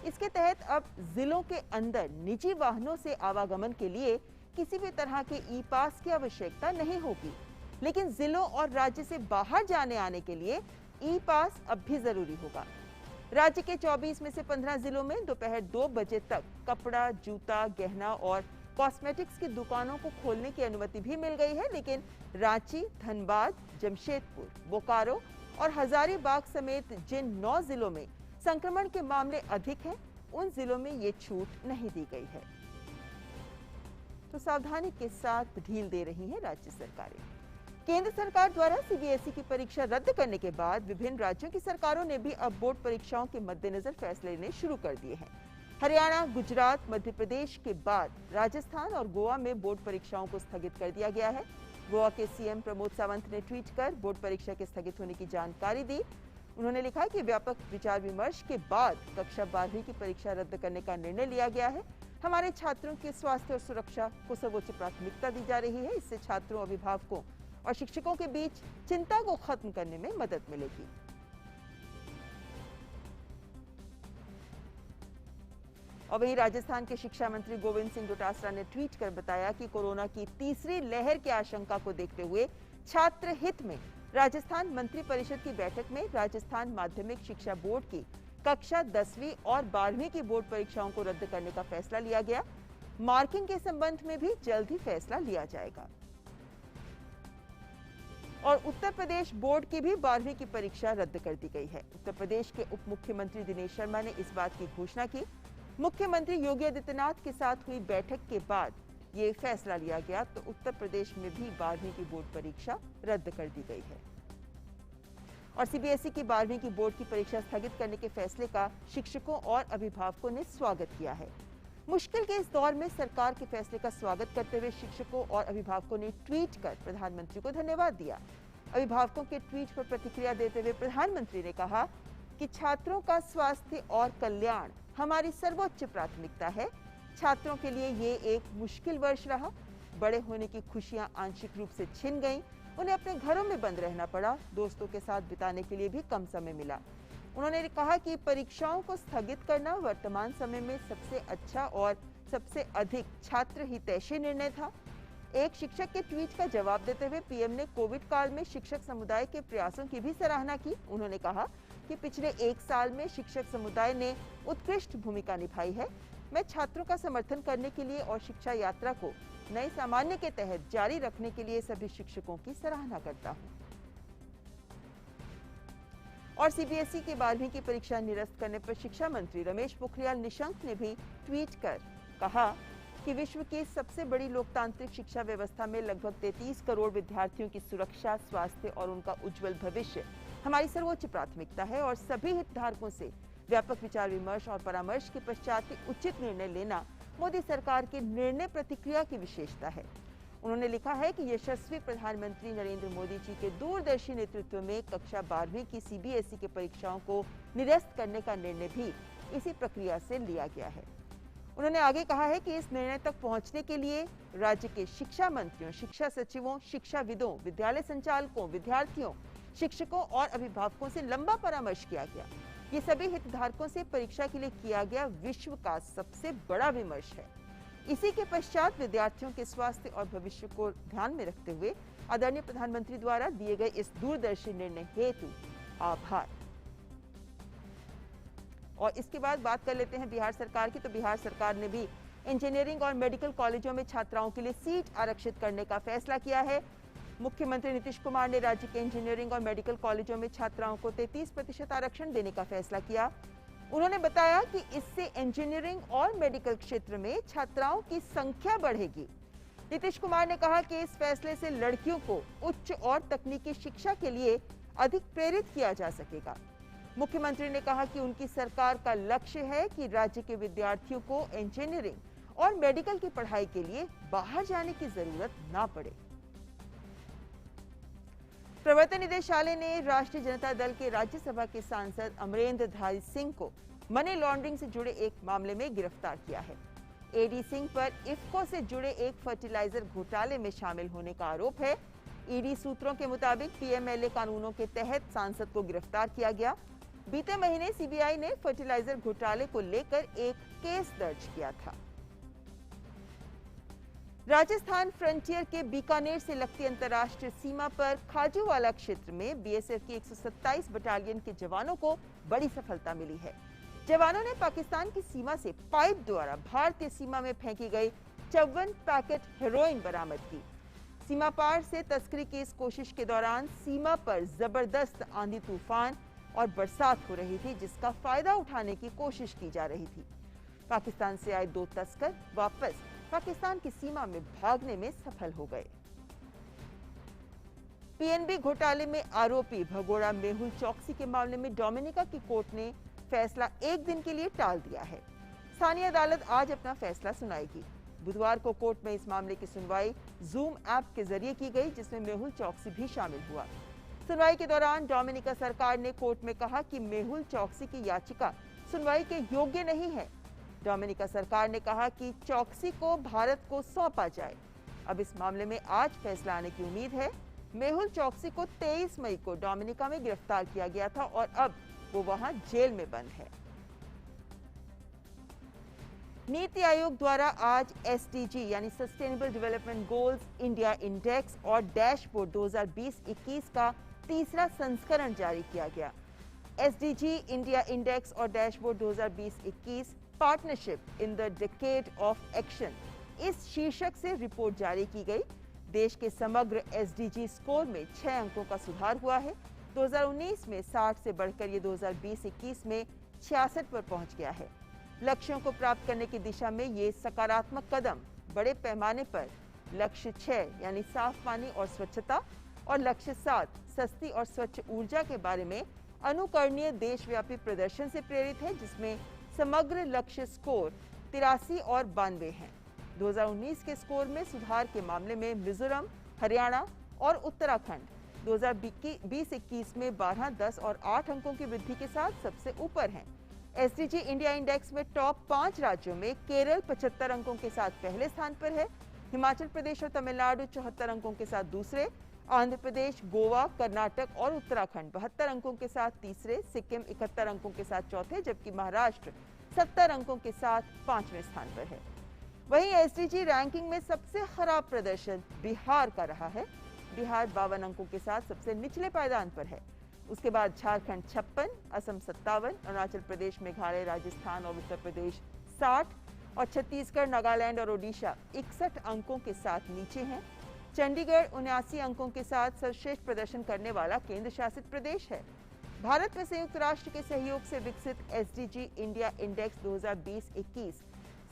इसके तहत अब जिलों के अंदर निजी वाहनों से आवागमन के लिए किसी भी तरह के ई पास की आवश्यकता नहीं होगी, लेकिन जिलों और राज्य से बाहर जाने आने के लिए ई पास अब भी जरूरी होगा। राज्य के 24 में से 15 जिलों में दोपहर 2 बजे तक कपड़ा, जूता, गहना और कॉस्मेटिक्स की दुकानों को खोलने की अनुमति भी मिल गई है, लेकिन रांची, धनबाद, जमशेदपुर, बोकारो और हजारीबाग समेत जिन 9 जिलों में संक्रमण के मामले अधिक हैं, उन जिलों में ये छूट नहीं दी गई है। तो सावधानी के साथ ढील दे रही हैं राज्य सरकारें। केंद्र सरकार द्वारा सीबीएसई की परीक्षा रद्द करने के बाद विभिन्न राज्यों की सरकारों ने भी अब बोर्ड परीक्षाओं के मद्देनजर फैसले लेने शुरू कर दिए हैं। हरियाणा, गुजरात, मध्य प्रदेश के बाद राजस्थान और गोवा में बोर्ड परीक्षाओं को स्थगित कर दिया गया है। गोवा के सीएम प्रमोद सावंत ने ट्वीट कर बोर्ड परीक्षा के स्थगित होने की जानकारी दी। उन्होंने लिखा कि व्यापक विचार विमर्श के बाद कक्षा 12वीं की परीक्षा रद्द करने का निर्णय लिया गया है। हमारे छात्रों के स्वास्थ्य और सुरक्षा को सर्वोच्च प्राथमिकता दी जा रही है। इससे छात्रों, अभिभावकों और शिक्षकों के बीच चिंता को खत्म करने में मदद मिलेगी। और वहीं राजस्थान के शिक्षा मंत्री गोविंद सिंह डोटासरा ने ट्वीट कर बताया कि कोरोना की तीसरी लहर की आशंका को देखते हुए छात्र हित में राजस्थान मंत्री परिषद की बैठक में राजस्थान माध्यमिक शिक्षा बोर्ड की कक्षा 10वीं और 12वीं की बोर्ड परीक्षाओं को रद्द करने का फैसला लिया गया। मार्किंग के संबंध में भी जल्द ही फैसला लिया जाएगा। और उत्तर प्रदेश बोर्ड की भी 12वीं की परीक्षा रद्द कर दी गई है। उत्तर प्रदेश के उप मुख्यमंत्री दिनेश शर्मा ने इस बात की घोषणा की। मुख्यमंत्री योगी आदित्यनाथ के साथ हुई बैठक के बाद ये फैसला लिया गया, तो उत्तर प्रदेश में भी 12वीं की बोर्ड परीक्षा रद्द कर दी गई है। और सीबीएसई की 12वीं की बोर्ड की परीक्षा स्थगित करने के फैसले का शिक्षकों और अभिभावकों ने स्वागत किया है। मुश्किल के इस दौर में सरकार के फैसले का स्वागत करते हुए शिक्षकों और अभिभावकों ने ट्वीट कर प्रधानमंत्री को धन्यवाद दिया। अभिभावकों के ट्वीट पर प्रतिक्रिया देते हुए प्रधानमंत्री ने कहा कि छात्रों का स्वास्थ्य और कल्याण हमारी सर्वोच्च प्राथमिकता है। छात्रों के लिए ये एक मुश्किल वर्ष रहा। बड़े होने की खुशियां आंशिक रूप से छिन गईं। उन्हें अपने घरों में बंद रहना पड़ा। दोस्तों के साथ बिताने के लिए भी कम समय मिला। उन्होंने कहा कि परीक्षाओं को स्थगित करना वर्तमान समय में सबसे अच्छा और सबसे अधिक छात्र हितैषी निर्णय था। एक शिक्षक के ट्वीट का जवाब देते हुए पीएम ने कोविड काल में शिक्षक समुदाय के प्रयासों की भी सराहना की। उन्होंने कहा कि पिछले 1 साल में शिक्षक समुदाय ने उत्कृष्ट भूमिका निभाई है। मैं छात्रों का समर्थन करने के लिए और शिक्षा यात्रा को नए सामान्य के तहत जारी रखने के लिए सभी शिक्षकों की सराहना करता हूं। और सीबीएसई की 12वीं की परीक्षा निरस्त करने पर शिक्षा मंत्री रमेश पोखरियाल निशंक ने भी ट्वीट कर कहा कि विश्व की सबसे बड़ी लोकतांत्रिक शिक्षा व्यवस्था में लगभग 33 करोड़ विद्यार्थियों की सुरक्षा, स्वास्थ्य और उनका उज्जवल भविष्य हमारी सर्वोच्च प्राथमिकता है और सभी हितधारकों से व्यापक विचार विमर्श और परामर्श के पश्चात उचित निर्णय लेना मोदी सरकार की निर्णय प्रतिक्रिया की विशेषता है। उन्होंने लिखा है कि यशस्वी प्रधानमंत्री नरेंद्र मोदी जी के दूरदर्शी नेतृत्व में कक्षा 12वीं की सीबीएसई की परीक्षाओं को निरस्त करने का निर्णय भी इसी प्रक्रिया से लिया गया है। उन्होंने आगे कहा है कि इस निर्णय तक पहुंचने के लिए राज्य के शिक्षा मंत्रियों, शिक्षा सचिवों, शिक्षाविदों, विद्यालय संचालकों, विद्यार्थियों, शिक्षकों और अभिभावकों से लंबा परामर्श किया गया। ये सभी हितधारकों से परीक्षा के लिए किया गया विश्व का सबसे बड़ा विमर्श है। इसी के पश्चात विद्यार्थियों के स्वास्थ्य और भविष्य को ध्यान में रखते हुए आदरणीय प्रधानमंत्री द्वारा दिए गए इस दूरदर्शी निर्णय हेतु आभार। और इसके बाद बात कर लेते हैं बिहार सरकार की। तो बिहार सरकार ने भी इंजीनियरिंग और मेडिकल कॉलेजों में छात्राओं के लिए सीट आरक्षित करने का फैसला किया है। मुख्यमंत्री नीतीश कुमार ने राज्य के इंजीनियरिंग और मेडिकल कॉलेजों में छात्राओं को 33% आरक्षण देने का फैसला किया। उन्होंने बताया कि इससे इंजीनियरिंग और मेडिकल क्षेत्र में छात्राओं की संख्या बढ़ेगी। नीतीश कुमार ने कहा कि इस फैसले से लड़कियों को उच्च और तकनीकी शिक्षा के लिए अधिक प्रेरित किया जा सकेगा। मुख्यमंत्री ने कहा कि उनकी सरकार का लक्ष्य है कि राज्य के विद्यार्थियों को इंजीनियरिंग और मेडिकल की पढ़ाई के लिए बाहर जाने की जरूरत ना पड़े। प्रवर्तन निदेशालय ने राष्ट्रीय जनता दल के राज्यसभा के सांसद अमरेंद्र धारी सिंह को मनी लॉन्ड्रिंग से जुड़े एक मामले में गिरफ्तार किया है। एडी सिंह पर इफ्को से जुड़े एक फर्टिलाइजर घोटाले में शामिल होने का आरोप है। ईडी सूत्रों के मुताबिक पीएमएलए कानूनों के तहत सांसद को गिरफ्तार किया गया। बीते महीने सीबीआई ने फर्टिलाइजर घोटाले को लेकर एक केस दर्ज किया था। राजस्थान फ्रंटियर के बीकानेर से लगती अंतर्राष्ट्रीय सीमा पर खाजूवाला क्षेत्र में बीएसएफ की 127 बटालियन के जवानों को बड़ी सफलता मिली है। जवानों ने पाकिस्तान की सीमा से पाइप द्वारा भारतीय सीमा में फेंकी गई 54 पैकेट हेरोइन बरामद की। सीमा पार से तस्करी की इस कोशिश के दौरान सीमा पर जबरदस्त आंधी तूफान और बरसात हो रही थी, जिसका फायदा उठाने की कोशिश की जा रही थी। पाकिस्तान से आए 2 तस्कर वापस पाकिस्तान की सीमा में भागने में सफल हो गए। पीएनबी घोटाले में आरोपी भगोड़ा मेहुल चौकसी के मामले में डोमिनिका की कोर्ट ने फैसला 1 दिन के लिए टाल दिया है। स्थानीय अदालत आज अपना फैसला सुनाएगी। बुधवार को कोर्ट में इस मामले की सुनवाई जूम ऐप के जरिए की गई, जिसमें मेहुल चौकसी भी शामिल हुआ। सुनवाई के दौरान डोमिनिका सरकार ने कोर्ट में कहा कि मेहुल चौकसी की याचिका सुनवाई के योग्य नहीं है। डोमिनिका सरकार ने कहा कि चौकसी को भारत को सौंपा जाए। अब इस मामले में आज फैसला आने की उम्मीद है। मेहुल चौकसी को 23 मई को डोमिनिका में गिरफ्तार किया गया था और अब वो वहां जेल में बंद है। नीति आयोग द्वारा आज एसडीजी यानी sustainable development goals India index और डैशबोर्ड 2020-21 का तीसरा संस्करण जारी किया गया। एसडीजी इंडिया इंडेक्स और dashboard 2020-21 partnership in the decade of action, इस शीर्षक से रिपोर्ट जारी की गई। देश के समग्र एसडीजी स्कोर में 6 अंकों का सुधार हुआ है। 2019 में 60 से बढ़कर ये 2020-21 में 66 पर पहुंच गया है। लक्ष्यों को प्राप्त करने की दिशा में ये सकारात्मक कदम बड़े पैमाने पर लक्ष्य 6 यानी साफ पानी और स्वच्छता और लक्ष्य 7 सस्ती और स्वच्छ ऊर्जा के बारे में अनुकरणीय देशव्यापी प्रदर्शन से प्रेरित है, जिसमें समग्र लक्ष्य स्कोर 83 और 92 हैं। 2019 के स्कोर में सुधार के मामले में मिजोरम, हरियाणा और उत्तराखंड 2020-21 में 12, 10 और 8 अंकों की वृद्धि के साथ सबसे ऊपर हैं। एसडीजी इंडिया इंडेक्स में टॉप 5 राज्यों में केरल 75 अंकों के साथ पहले स्थान पर है। हिमाचल प्रदेश और तमिलनाडु 74 अंकों के साथ दूसरे, आंध्र प्रदेश, गोवा, कर्नाटक और उत्तराखंड 72 अंकों के साथ तीसरे, सिक्किम 71 अंकों के साथ चौथे, जबकि महाराष्ट्र 70 अंकों के साथ 5वें स्थान पर है। वहीं एसडीजी रैंकिंग में सबसे खराब प्रदर्शन बिहार का रहा है। बिहार 52 अंकों के साथ सबसे निचले पायदान पर है। उसके बाद झारखंड 56, असम 57, अरुणाचल प्रदेश, मेघालय, राजस्थान और उत्तर प्रदेश 60 और छत्तीसगढ़, नागालैंड और ओडिशा 61 अंकों के साथ नीचे हैं। चंडीगढ़ 79 अंकों के साथ सर्वश्रेष्ठ प्रदर्शन करने वाला केंद्र शासित प्रदेश है। भारत में संयुक्त राष्ट्र के सहयोग से विकसित एसडीजी इंडिया इंडेक्स 2020-21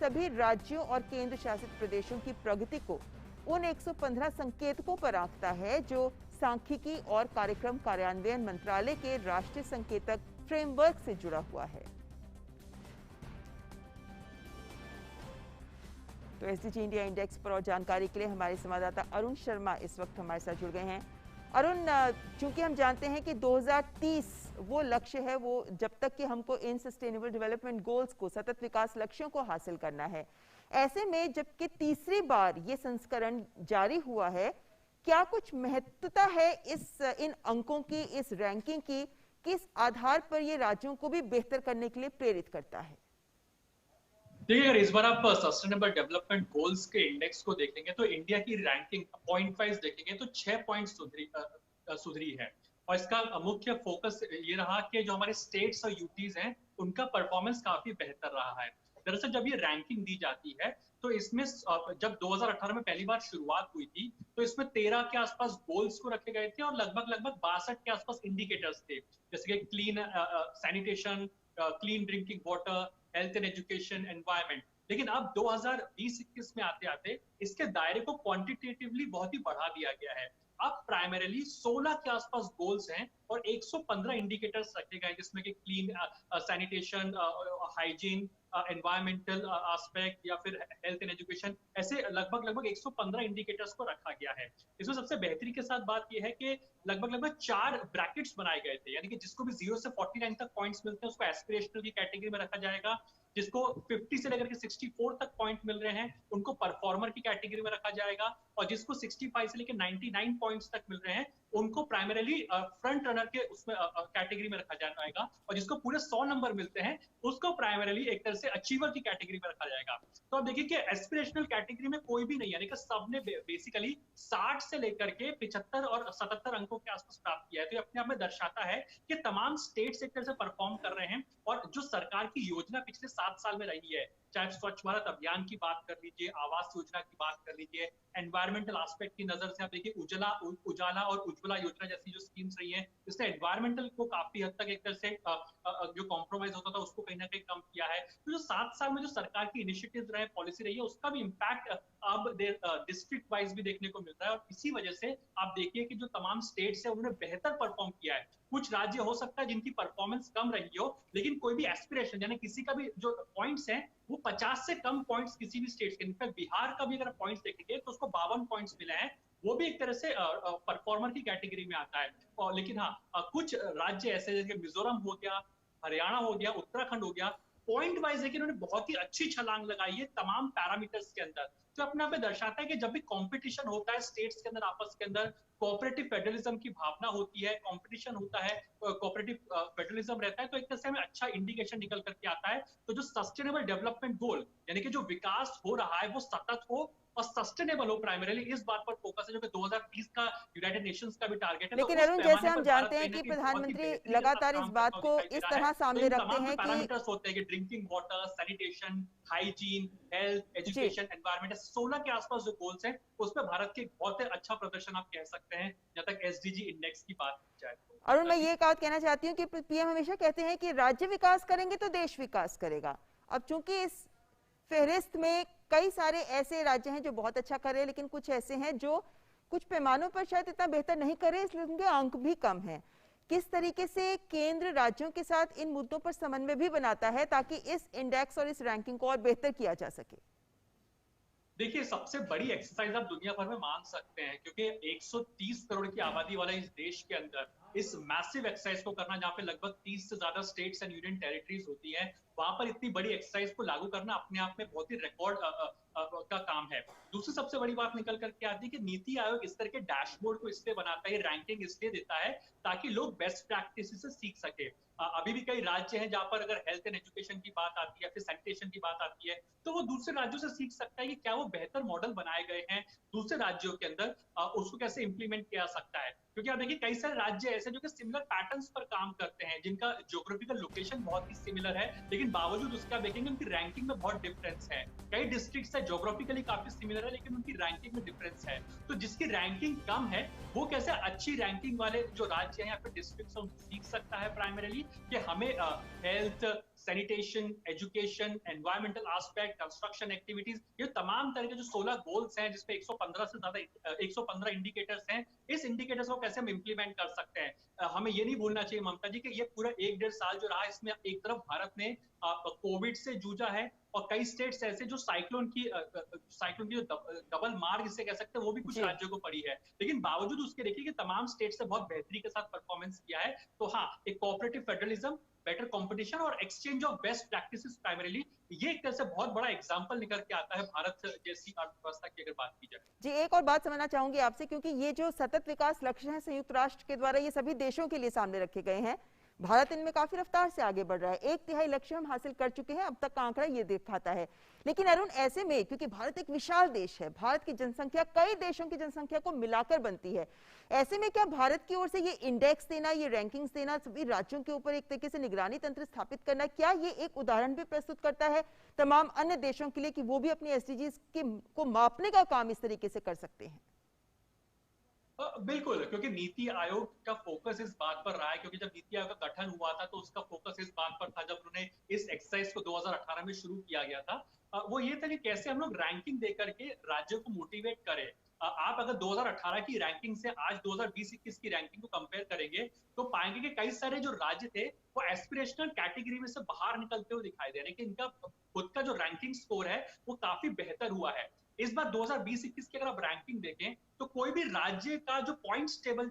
सभी राज्यों और केंद्र शासित प्रदेशों की प्रगति को उन 115 संकेतकों पर आंकता है जो सांख्यिकी और कार्यक्रम कार्यान्वयन मंत्रालय के राष्ट्रीय संकेतक फ्रेमवर्क से जुड़ा हुआ है। तो एसडीजी इंडिया इंडेक्स पर और जानकारी के लिए हमारे संवाददाता अरुण शर्मा इस वक्त हमारे साथ जुड़ गए हैं। अरुण, चूंकि हम जानते हैं कि 2030 वो लक्ष्य है, वो जब तक कि हमको इन सस्टेनेबल डेवलपमेंट गोल्स को, सतत विकास लक्ष्यों को हासिल करना है, ऐसे में जबकि तीसरी बार ये संस्करण जारी हुआ है, क्या कुछ महत्वता है इन अंकों की, इस रैंकिंग की, किस आधार पर ये राज्यों को भी बेहतर करने के लिए प्रेरित करता है? देखिए, अगर इस बार आप सस्टेनेबल डेवलपमेंट गोल्स के इंडेक्स को देखेंगे तो इंडिया की रैंकिंग पॉइंट वाइज देखेंगे तो 6 पॉइंट सुधरी है। और इसका मुख्य फोकस ये रहा कि जो हमारे स्टेट्स और यूटीज हैं उनका परफॉर्मेंस काफी बेहतर रहा है। दरअसल जब ये रैंकिंग दी जाती है तो इसमें जब 2018 में पहली बार शुरुआत हुई थी तो इसमें 13 के आसपास गोल्स को रखे गए थे और लगभग 62 के आसपास इंडिकेटर्स थे, जैसे कि clean sanitation, clean drinking water, health and education, environment. लेकिन अब 2020-21 में आते आते इसके दायरे को क्वांटिटेटिवली बहुत ही बढ़ा दिया गया है। अब प्राइमरीली 16 के आसपास गोल्स हैं और 115 इंडिकेटर्स रखे गए जिसमें कि clean, sanitation, hygiene, environmental aspect या फिर हेल्थ एंड एजुकेशन, ऐसे लगभग 115 इंडिकेटर्स को रखा गया है। इसमें सबसे बेहतरी के साथ बात यह है कि लगभग 4 ब्रैकेट्स बनाए गए थे, यानी कि जिसको भी 0 से 49 तक पॉइंट्स मिलते हैं उसको एस्पिरेशनल की कैटेगरी में रखा जाएगा, जिसको 50 से लेकर के 64 तक पॉइंट मिल रहे हैं उनको परफॉर्मर की कैटेगरी में रखा जाएगा, और जिसको 65 से लेकर 99 पॉइंट्स तक मिल रहे हैं उनको प्राइमरीली फ्रंट रनर के उसमें कैटेगरी में रखा जाएगा, और जिसको पूरे 100 नंबर मिलते हैं उसको प्राइमरीली एक तरह से अचीवर की कैटेगरी में रखा जाएगा। तो अब देखिए कि एस्पिरेशनल कैटेगरी में कोई भी नहीं, यानी कि सबने बेसिकली 60 से लेकर के 75 और 77 अंकों के आसपास प्राप्त किया है। तो ये अपने आप में दर्शाता है कि तमाम स्टेट सेक्टर से परफॉर्म कर रहे हैं, और जो सरकार की योजना पिछले 7 साल में रही है, चाहे स्वच्छ भारत अभियान की बात कर लीजिए, आवास योजना की बात कर लीजिए, एनवायरमेंटल एस्पेक्ट की नजर से आप देखिए उजाला और उज्ज्वला योजना जैसी जो स्कीम्स रही हैं, इसने एनवायरमेंटल को काफी हद तक एक तरह से जो कॉम्प्रोमाइज होता था उसको कहीं ना कहीं कम किया है। तो जो 7 साल में जो सरकार की इनिशिएटिव रहे, पॉलिसी रही है, उसका भी इम्पैक्ट अब डिस्ट्रिक्ट वाइज भी देखने को मिल रहा है, और इसी वजह से आप देखिए कि जो तमाम स्टेट्स है उन्होंने बेहतर परफॉर्म किया है। कुछ राज्य हो सकता है जिनकी परफॉर्मेंस कम रही हो, लेकिन कोई भी एस्पिरेशन यानी किसी का भी जो पॉइंट्स हैं वो 50 से कम पॉइंट्स किसी भी स्टेट के, इनफैक्ट बिहार का भी अगर पॉइंट्स देखेंगे तो उसको 52 पॉइंट्स मिले हैं, वो भी एक तरह से परफॉर्मर की कैटेगरी में आता है। और लेकिन हाँ, कुछ राज्य ऐसे जैसे मिजोरम हो गया, हरियाणा हो गया, उत्तराखंड हो गया, पॉइंट वाइज है कि उन्होंने बहुत ही अच्छी छलांग लगाई है तमाम पैरामीटर्स के अंदर। तो अपने आप में दर्शाता है कि जब भी कंपटीशन होता है स्टेट्स के अंदर आपस के अंदर, कोऑपरेटिव फेडरलिज्म की भावना होती है, कंपटीशन होता है, कोऑपरेटिव फेडरलिज्म रहता है, तो एक तरह से हमें अच्छा इंडिकेशन निकल करके आता है। तो जो सस्टेनेबल डेवलपमेंट गोल यानी कि जो विकास हो रहा है वो सतत हो और सस्टेनेबल हो, प्राइमरीली इस बात पर फोकस है, जो कि 2030 का यूनाइटेड नेशंस का भी टारगेट है। लेकिन अरुण, जैसे हम जानते हैं कि प्रधानमंत्री लगातार इस बात को इस तरह सामने रखते हैं कि पैरामीटर्स होते हैं कि drinking water, sanitation, hygiene, health, education, environment, 16 के आसपास जो गोल्स हैं उसमें भारत के बहुत अच्छा प्रदर्शन आप कह सकते हैं जब तक एसडीजी इंडेक्स की बात की जाए। अरुण, मैं ये बात कहना चाहती हूँ कि पीएम हमेशा कहते हैं कि राज्य विकास करेंगे तो देश विकास करेगा। अब चूंकि इस फहरिस्त में कई सारे ऐसे राज्य हैं जो बहुत अच्छा कर रहे हैं, लेकिन कुछ ऐसे हैं जो कुछ पैमानों पर शायद इतना बेहतर नहीं कर रहे, इसलिए उनके अंक भी कम हैं। किस तरीके से केंद्र राज्यों के साथ इन मुद्दों पर समन्वय भी बनाता है ताकि इस इंडेक्स और इस रैंकिंग को और बेहतर किया जा सके? देखिए, सबसे बड़ी एक्सरसाइज आप दुनिया भर में मान सकते हैं, क्योंकि 130 करोड़ की आबादी वाला इस देश के अंदर इस मैसिव एक्सरसाइज को करना, जहां पे लगभग 30 से ज्यादा स्टेट्स एंड यूनियन टेरिटरीज होती हैं, वहां पर इतनी बड़ी एक्सरसाइज को लागू करना अपने आप में बहुत ही रिकॉर्ड का काम है। दूसरी सबसे बड़ी बात निकल करके आती है कि नीति आयोग इस तरह के डैशबोर्ड को इसलिए बनाता है, रैंकिंग इसलिए देता है ताकि लोग बेस्ट प्रैक्टिस से सीख सके। अभी भी कई राज्य हैं जहां पर अगर हेल्थ एंड एजुकेशन की बात आती है, फिर सैनिटेशन की बात आती है, तो वो दूसरे राज्यों से सीख सकता है कि क्या वो बेहतर मॉडल बनाए गए हैं दूसरे राज्यों के अंदर, उसको कैसे इंप्लीमेंट किया सकता है। क्योंकि आप देखिए कई सारे राज्य ऐसे जो कि सिमिलर पैटर्न्स पर काम करते हैं, जिनका ज्योग्राफिकल लोकेशन बहुत ही सिमिलर है, लेकिन बावजूद उसका देखेंगे उनकी रैंकिंग में बहुत डिफरेंस है। कई डिस्ट्रिक्ट्स है ज्योग्राफिकली काफी सिमिलर है, लेकिन उनकी रैंकिंग में डिफरेंस है। तो जिसकी रैंकिंग कम है वो कैसे अच्छी रैंकिंग वाले जो राज्य हैं या फिर डिस्ट्रिक्ट्स हैं सीख सकता है प्राइमरीली कि हमें health, sanitation, education, environmental aspect, construction activities, ये तमाम तरह के जो 16 गोल्स हैं जिसपे 115 से ज्यादा 115 इंडिकेटर्स हैं, इस इंडिकेटर्स को कैसे हम इंप्लीमेंट कर सकते हैं। हमें ये नहीं भूलना चाहिए ममता जी कि ये पूरा 1-1.5 साल जो रहा है, इसमें एक तरफ भारत ने कोविड से जूझा है और कई स्टेट्स ऐसे जो साइक्लोन की जो डबल मार जिसे कह सकते हैं वो भी कुछ राज्यों को पड़ी है, लेकिन बावजूद उसके देखिए कि तमाम स्टेट्स ने बहुत बेहतरी के साथ परफॉर्मेंस किया है। तो हाँ, एक कोऑपरेटिव फेडरलिज्म, बेटर कंपटीशन और exchange of best practices primarily, ये एक तरह से बहुत बड़ा एग्जांपल निकल के आता है भारत जैसी अर्थव्यवस्था की अगर बात की जाए। जी, एक और बात समझना चाहूंगी आपसे, क्योंकि ये जो सतत विकास लक्ष्य हैं संयुक्त राष्ट्र के द्वारा ये सभी देशों के लिए सामने रखे गए हैं, भारत इनमें काफी रफ्तार से आगे बढ़ रहा है। 1/3 लक्ष्य हम हासिल कर चुके हैं, अब तक का आंकड़ा ये दिखाता है। लेकिन अरुण, ऐसे में क्योंकि भारत एक विशाल देश है, भारत की जनसंख्या कई देशों की जनसंख्या को मिलाकर बनती है, ऐसे में क्या भारत की ओर से ये इंडेक्स देना, ये रैंकिंग्स देना, सभी राज्यों के ऊपर एक तरीके से निगरानी तंत्र स्थापित करना, क्या ये एक उदाहरण भी प्रस्तुत करता है तमाम अन्य देशों के लिए कि वो भी अपनी एसडीजीज को मापने का काम इस तरीके से कर सकते हैं? बिल्कुल, क्योंकि नीति आयोग का फोकस इस बात पर रहा है, क्योंकि जब नीति आयोग का गठन हुआ था तो उसका फोकस इस बात पर था, जब उन्होंने इस एक्सरसाइज को 2018 में शुरू किया गया था, वो ये था कि कैसे हम लोग रैंकिंग दे करके राज्यों को मोटिवेट करें। आप अगर 2018 की रैंकिंग से आज 2020-21 की रैंकिंग को कंपेयर करेंगे तो पाएंगे कि कई सारे जो राज्य थे वो एस्पिरेशनल कैटेगरी में से बाहर निकलते हुए दिखाई दे रहे हैं, कि इनका खुद का जो रैंकिंग स्कोर है वो काफी बेहतर हुआ है। इस बार 2020-21 की अगर आप रैंकिंग देखें तो कोई भी राज्य का जो पॉइंट्स टेबल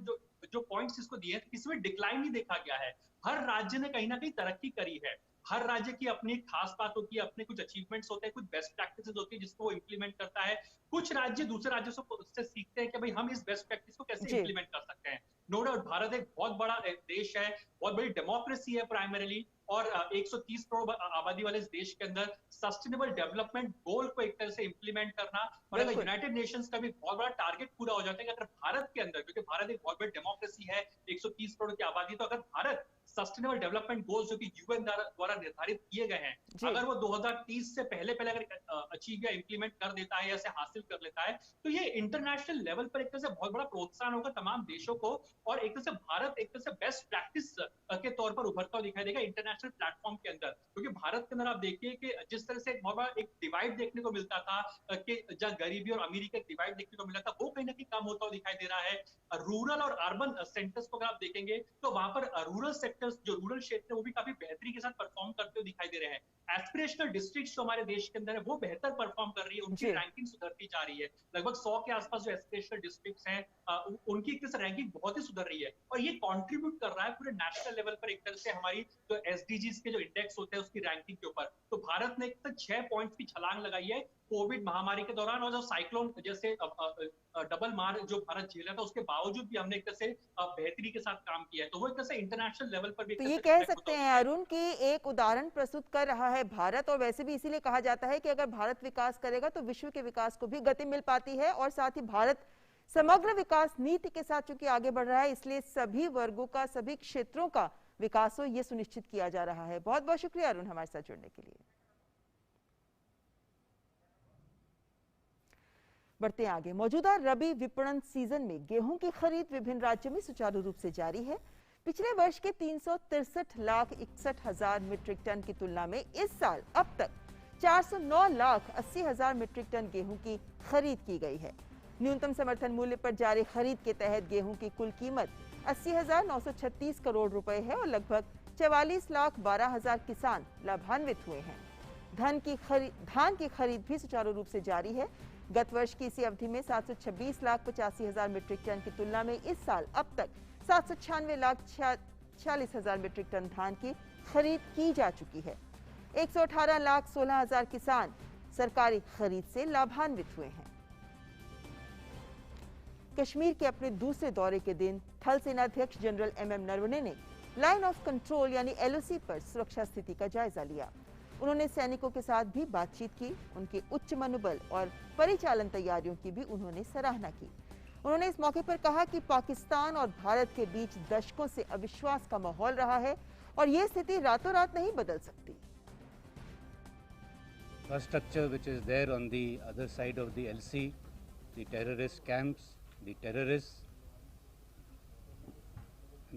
जो पॉइंट्स इसको दिए हैं किसी में डिक्लाइन नहीं देखा गया है। हर राज्य ने कहीं ना कहीं तरक्की करी है। हर राज्य की अपनी एक खास बात होती है, अपने कुछ अचीवमेंट्स होते हैं, कुछ बेस्ट प्रैक्टिसेस होती है जिसको वो इंप्लीमेंट करता है। कुछ राज्य दूसरे राज्यों से सीखते हैं कि भाई हम इस बेस्ट प्रैक्टिस को कैसे जी। इंप्लीमेंट कर सकते हैं। नो डाउट भारत एक बहुत बड़ा देश है, बहुत बड़ी डेमोक्रेसी है प्राइमरीली, और 130 करोड़ आबादी वाले इस देश के अंदर सस्टेनेबल डेवलपमेंट गोल को एक तरह से इंप्लीमेंट करना, और अगर बिल्कुल। यूनाइटेड नेशंस का भी बहुत बड़ा टारगेट पूरा हो जाता है कि अगर भारत के अंदर, क्योंकि भारत एक बहुत बड़ी डेमोक्रेसी है, 130 करोड़ की आबादी, तो अगर भारत सस्टेनेबल डेवलपमेंट गोल्स जो कि यूएन द्वारा निर्धारित किए गए हैं, जी। अगर वो 2030 से पहले अगर अचीव या इंप्लीमेंट कर देता है या इसे हासिल कर लेता है, तो ये इंटरनेशनल लेवल पर एक तरह से बहुत बड़ा प्रोत्साहन होगा तमाम देशों को, और एक तरह से भारत एक तरह से बेस्ट प्रैक्टिस के तौर पर उभरता हुआ दिखाई देगा इंटरनेशनल प्लेटफॉर्म के अंदर। क्योंकि भारत के अंदर आप देखिए कि जिस तरह से एक बहुत बड़ा एक डिवाइड देखने को मिलता था, कि जहां गरीबी और अमीरी का डिवाइड देखने को मिला था, वो कहीं ना कहीं कम होता हुआ दिखाई दे रहा है। रूरल और अर्बन सेंटर्स को अगर आप देखेंगे तो वहां पर रूरल सेक्टर्स, जो रूरल क्षेत्र है, वो भी काफी बेहतरी के साथ परफॉर्म करते हुए दिखाई दे रहे हैं। एस्पिरेशनल डिस्ट्रिक्ट्स जो हमारे देश के अंदर है वो बेहतर परफॉर्म कर रही है, उनकी जी। रैंकिंग सुधरती जा रही है। लगभग 100 के आसपास जो एस्पिरेशनल डिस्ट्रिक्ट्स हैं, उनकी एक तरह से रैंकिंग बहुत ही सुधर रही है, और ये कंट्रीब्यूट कर रहा है पूरे नेशनल लेवल पर एक तरह से हमारी जो एसडीजीज के जो इंडेक्स होते हैं उसकी रैंकिंग के ऊपर। तो भारत ने एक तरह 6 पॉइंट्स की छलांग लगाई है कोविड महामारी के दौरान, और जो साइक्लोन जैसे डबल मार जो भारत झेला था उसके बावजूद भी हमने एक तरह से बेहतरी के साथ काम किया है। तो वो एक तरह से इंटरनेशनल लेवल पर भी एक तो तरह ये से कह reflect होता सकते हुआ हैं दिखाई अरुण कि एक उदाहरण प्रस्तुत कर रहा है भारत, और वैसे भी इसीलिए कहा जाता है कि अगर भारत विकास करेगा तो विश्व के विकास को भी गति मिल पाती है, और साथ ही भारत समग्र विकास नीति के साथ चूंकि आगे बढ़ रहा है, इसलिए सभी वर्गों का, सभी क्षेत्रों का विकास हो, ये सुनिश्चित किया जा रहा है। बहुत बहुत शुक्रिया अरुण हमारे साथ जुड़ने के लिए। बढ़ते हैं आगे। मौजूदा रबी विपणन सीजन में गेहूं की खरीद विभिन्न राज्यों में सुचारू रूप से जारी है। पिछले वर्ष के 363,61,000 मीट्रिक टन की तुलना में इस साल अब तक 409,80,000 मीट्रिक टन गेहूं की खरीद की गई है। न्यूनतम समर्थन मूल्य पर जारी खरीद के तहत गेहूं की कुल कीमत 80,936 करोड़ रुपए है, और लगभग 44,12,000 किसान लाभान्वित हुए हैं। धान की खरीद भी सुचारू रूप से जारी है। गत वर्ष की इसी अवधि में 726,85,000 मीट्रिक टन की तुलना में इस साल अब तक 796,46,000 मीट्रिक टन धान की खरीद की जा चुकी है। 118,16,000 किसान सरकारी खरीद से लाभान्वित हुए हैं। कश्मीर के अपने दूसरे दौरे के दिन थल सेनाध्यक्ष जनरल एमएम नरवणे ने लाइन ऑफ कंट्रोल यानी एलओसी पर सुरक्षा स्थिति का जायजा लिया। उन्होंने सैनिकों के साथ भी बातचीत की। उनके उच्च मनोबल और परिचालन तैयारियों की भी उन्होंने सराहना की। उन्होंने इस मौके पर कहा कि पाकिस्तान और भारत के बीच दशकों से अविश्वास का माहौल रहा है, और ये स्थिति रातों रात नहीं बदल सकती। Infrastructure which is there on the other side of the LC, the terrorist camps, the terrorists,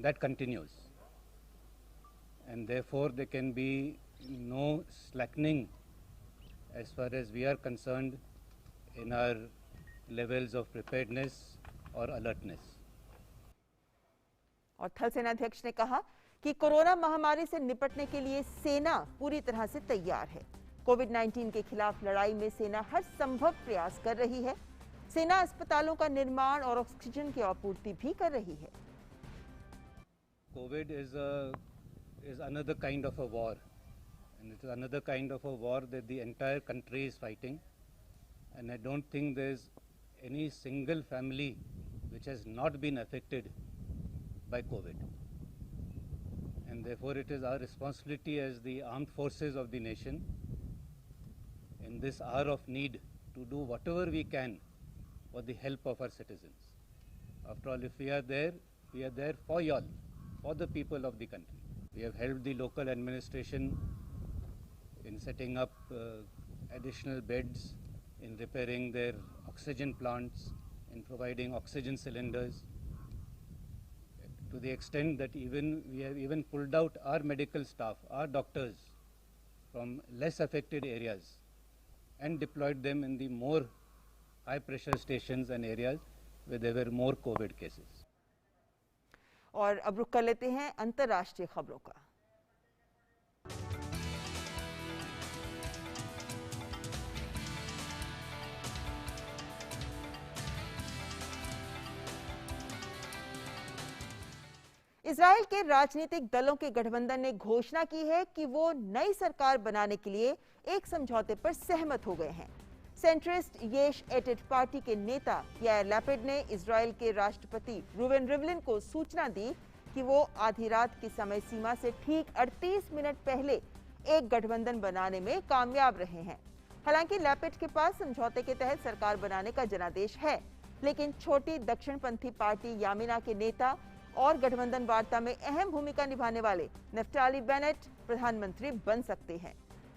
that continues, and therefore there can be no slackening as far as we are concerned in our levels of preparedness or alertness. और थल सेनाध्यक्ष ने कहा कि corona महामारी से निपटने के लिए सेना पूरी तरह से तैयार है। कोविड-19 के खिलाफ लड़ाई में सेना हर संभव प्रयास कर रही है। सेना अस्पतालों का निर्माण और ऑक्सीजन की आपूर्ति भी कर रही है। COVID is another kind of a war, and it is another kind of a war that the entire country is fighting, and I don't think there is any single family which has not been affected by COVID, and therefore it is our responsibility as the armed forces of the nation in this hour of need to do whatever we can for the help of our citizens. After all, if we are there for y'all, for the people of the country. We have helped the local administration in setting up additional beds, in repairing their oxygen plants, in providing oxygen cylinders, to the extent that we have even pulled out our medical staff, our doctors, from less affected areas and deployed them in the more high pressure stations and areas where there were more COVID cases. और अब रुक कर लेते हैं अंतर्राष्ट्रीय खबरों का। Israel के राजनीतिक दलों के गठबंधन ने घोषणा की है कि वो नई सरकार बनाने के लिए एक समझौते पर सहमत हो गए हैं। सेंट्रिस्ट येश एटेड पार्टी के नेता यार लैपिड ने इजराइल के राष्ट्रपति रूवेन रिवलिन को सूचना दी कि वो आधी रात की समय सीमा से ठीक 38 मिनट पहले एक गठबंधन बनाने में कामयाब रहे हैं। हालांकि लैपिड के पास समझौते के तहत सरकार बनाने का जनादेश है, लेकिन छोटी दक्षिणपंथी पार्टी यामिना के नेता और गठबंधन वार्ता में अहम भूमिका निभाने वाले नफ्ताली बेनेट प्रधानमंत्री बन सकते हैं।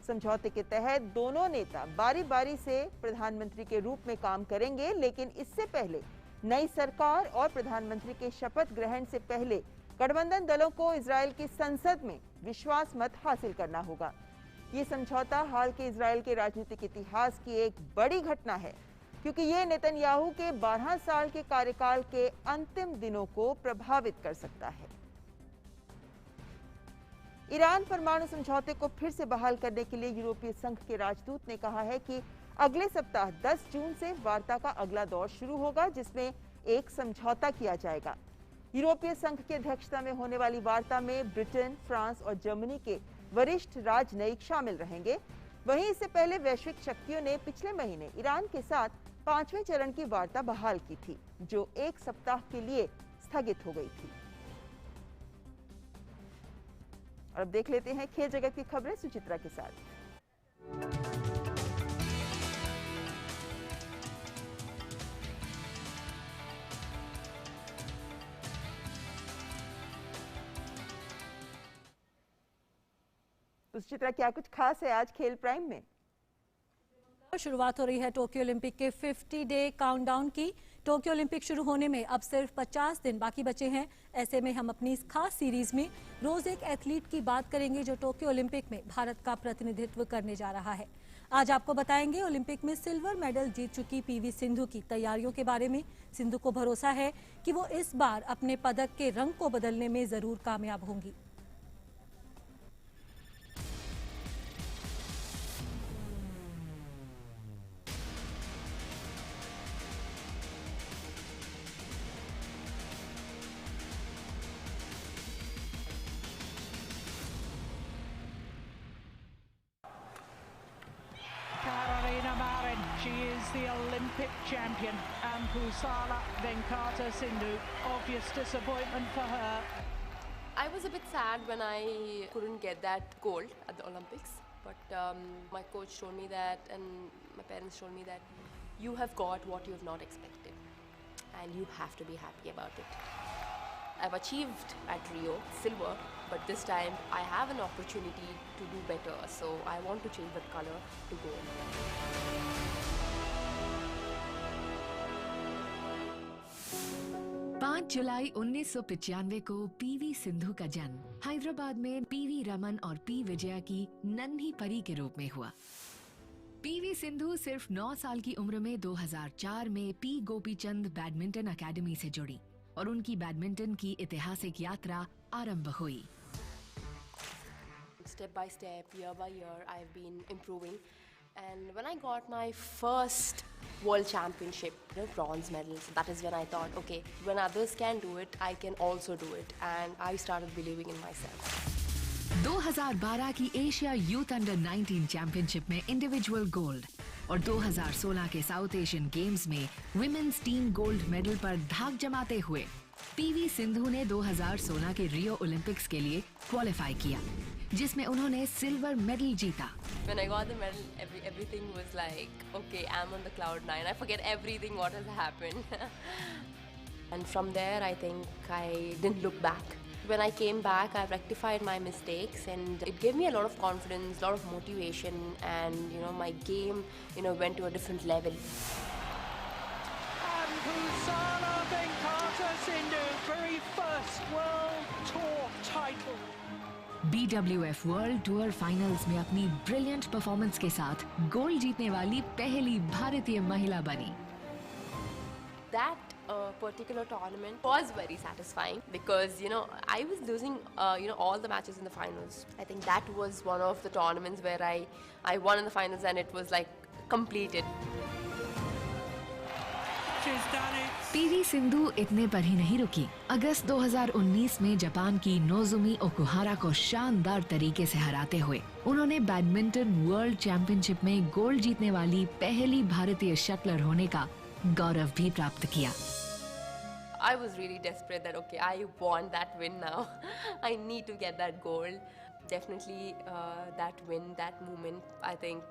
समझौते के तहत दोनों नेता बारी-बारी से प्रधानमंत्री के रूप में काम करेंगे, लेकिन इससे पहले नई सरकार और प्रधानमंत्री के शपथ ग्रहण से पहले गठबंधन दलों को इजराइल की संसद में विश्वास मत हासिल करना होगा। ये समझौता हाल के इजराइल के राजनीतिक इतिहास की एक बड़ी घटना है, क्योंकि ये नेतन्याहू के 12 साल के कार्यकाल के अंतिम दिनों को प्रभावित कर सकता है। ईरान परमाणु समझौते को फिर से बहाल करने के लिए यूरोपीय संघ के राजदूत ने कहा है कि अगले सप्ताह 10 जून से वार्ता का अगला दौर शुरू होगा, जिसमें एक समझौता किया जाएगा। यूरोपीय संघ की अध्यक्षता में होने वाली वार्ता में ब्रिटेन, फ्रांस और जर्मनी के वरिष्ठ राजनयिक शामिल रहेंगे। वहीं इससे पहले वैश्विक शक्तियों ने पिछले महीने ईरान के साथ 5वें चरण की वार्ता बहाल की थी, जो एक सप्ताह के लिए स्थगित हो गई थी। और अब देख लेते हैं खेल जगत की खबरें सुचित्रा के साथ। सुचित्रा, क्या कुछ खास है आज खेल प्राइम में? शुरुआत हो रही है टोक्यो ओलंपिक के 50 डे काउंटडाउन की। टोक्यो ओलंपिक शुरू होने में अब सिर्फ 50 दिन बाकी बचे हैं। ऐसे में हम अपनी इस खास सीरीज में रोज एक एथलीट की बात करेंगे जो टोक्यो ओलंपिक में भारत का प्रतिनिधित्व करने जा रहा है। आज आपको बताएंगे ओलंपिक में सिल्वर मेडल जीत चुकी पीवी सिंधु की तैयारियों के बारे में। सिंधु को भरोसा है कि वो इस बार अपने पदक के रंग को बदलने में जरूर कामयाब होंगी। She is the Olympic champion, and Pusala Venkata Sindhu, obvious disappointment for her. I was a bit sad when I couldn't get that gold at the Olympics, but my coach told me that, and my parents told me that you have got what you have not expected, and you have to be happy about it. I've achieved at Rio silver, but this time I have an opportunity to do better, so I want to change that color to gold. 5 जुलाई 1995 को PV Sindhu का जन्म हैदराबाद में PV Raman और P Vijaya की नन्ही परी के रूप में हुआ। पीवी सिंधु सिर्फ 9 साल की उम्र में 2004 में पी गोपीचंद बैडमिंटन अकेडमी से जुड़ी और उनकी बैडमिंटन की ऐतिहासिक यात्रा आरंभ हुई। Step by step, year by year, I've been improving. And when I got my first world championship, bronze medals, that is when I thought, okay, when others can do it, I can also do it. And I started believing in myself. 2012 की Asia youth under 19 championship में individual gold और 2016 के south Asian games में women's team gold medal पर धाक जमाते हुए PV Sindhu ने 2016 के रियो ओलंपिक्स के लिए क्वालिफाई किया, जिसमें उन्होंने सिल्वर मेडल जीता। When I got the medal, everything was like, okay, I'm on the cloud 9. I forget everything what has happened. And from there, I think I didn't look back. When I came back, I rectified my mistakes, and it gave me a lot of confidence, a lot of motivation, and my game, went to a different level. And BWF world tour finals में अपनी brilliant performance के साथ gold जीतने वाली पहली भारतीय महिला बनी। That particular tournament was very satisfying because I was losing all the matches in the finals. I think that was one of the tournaments where I won in the finals and it was like completed. PV Sindhu इतने पर ही नहीं रुकी। अगस्त 2019 में Japan की Nozomi Okuhara को शानदार तरीके से हराते हुए उन्होंने बैडमिंटन वर्ल्ड चैंपियनशिप में गोल्ड जीतने वाली पहली भारतीय शटलर होने का गौरव भी प्राप्त किया। I was really desperate that okay, I want that win now. I need to get that gold. Definitely that win, that moment, I think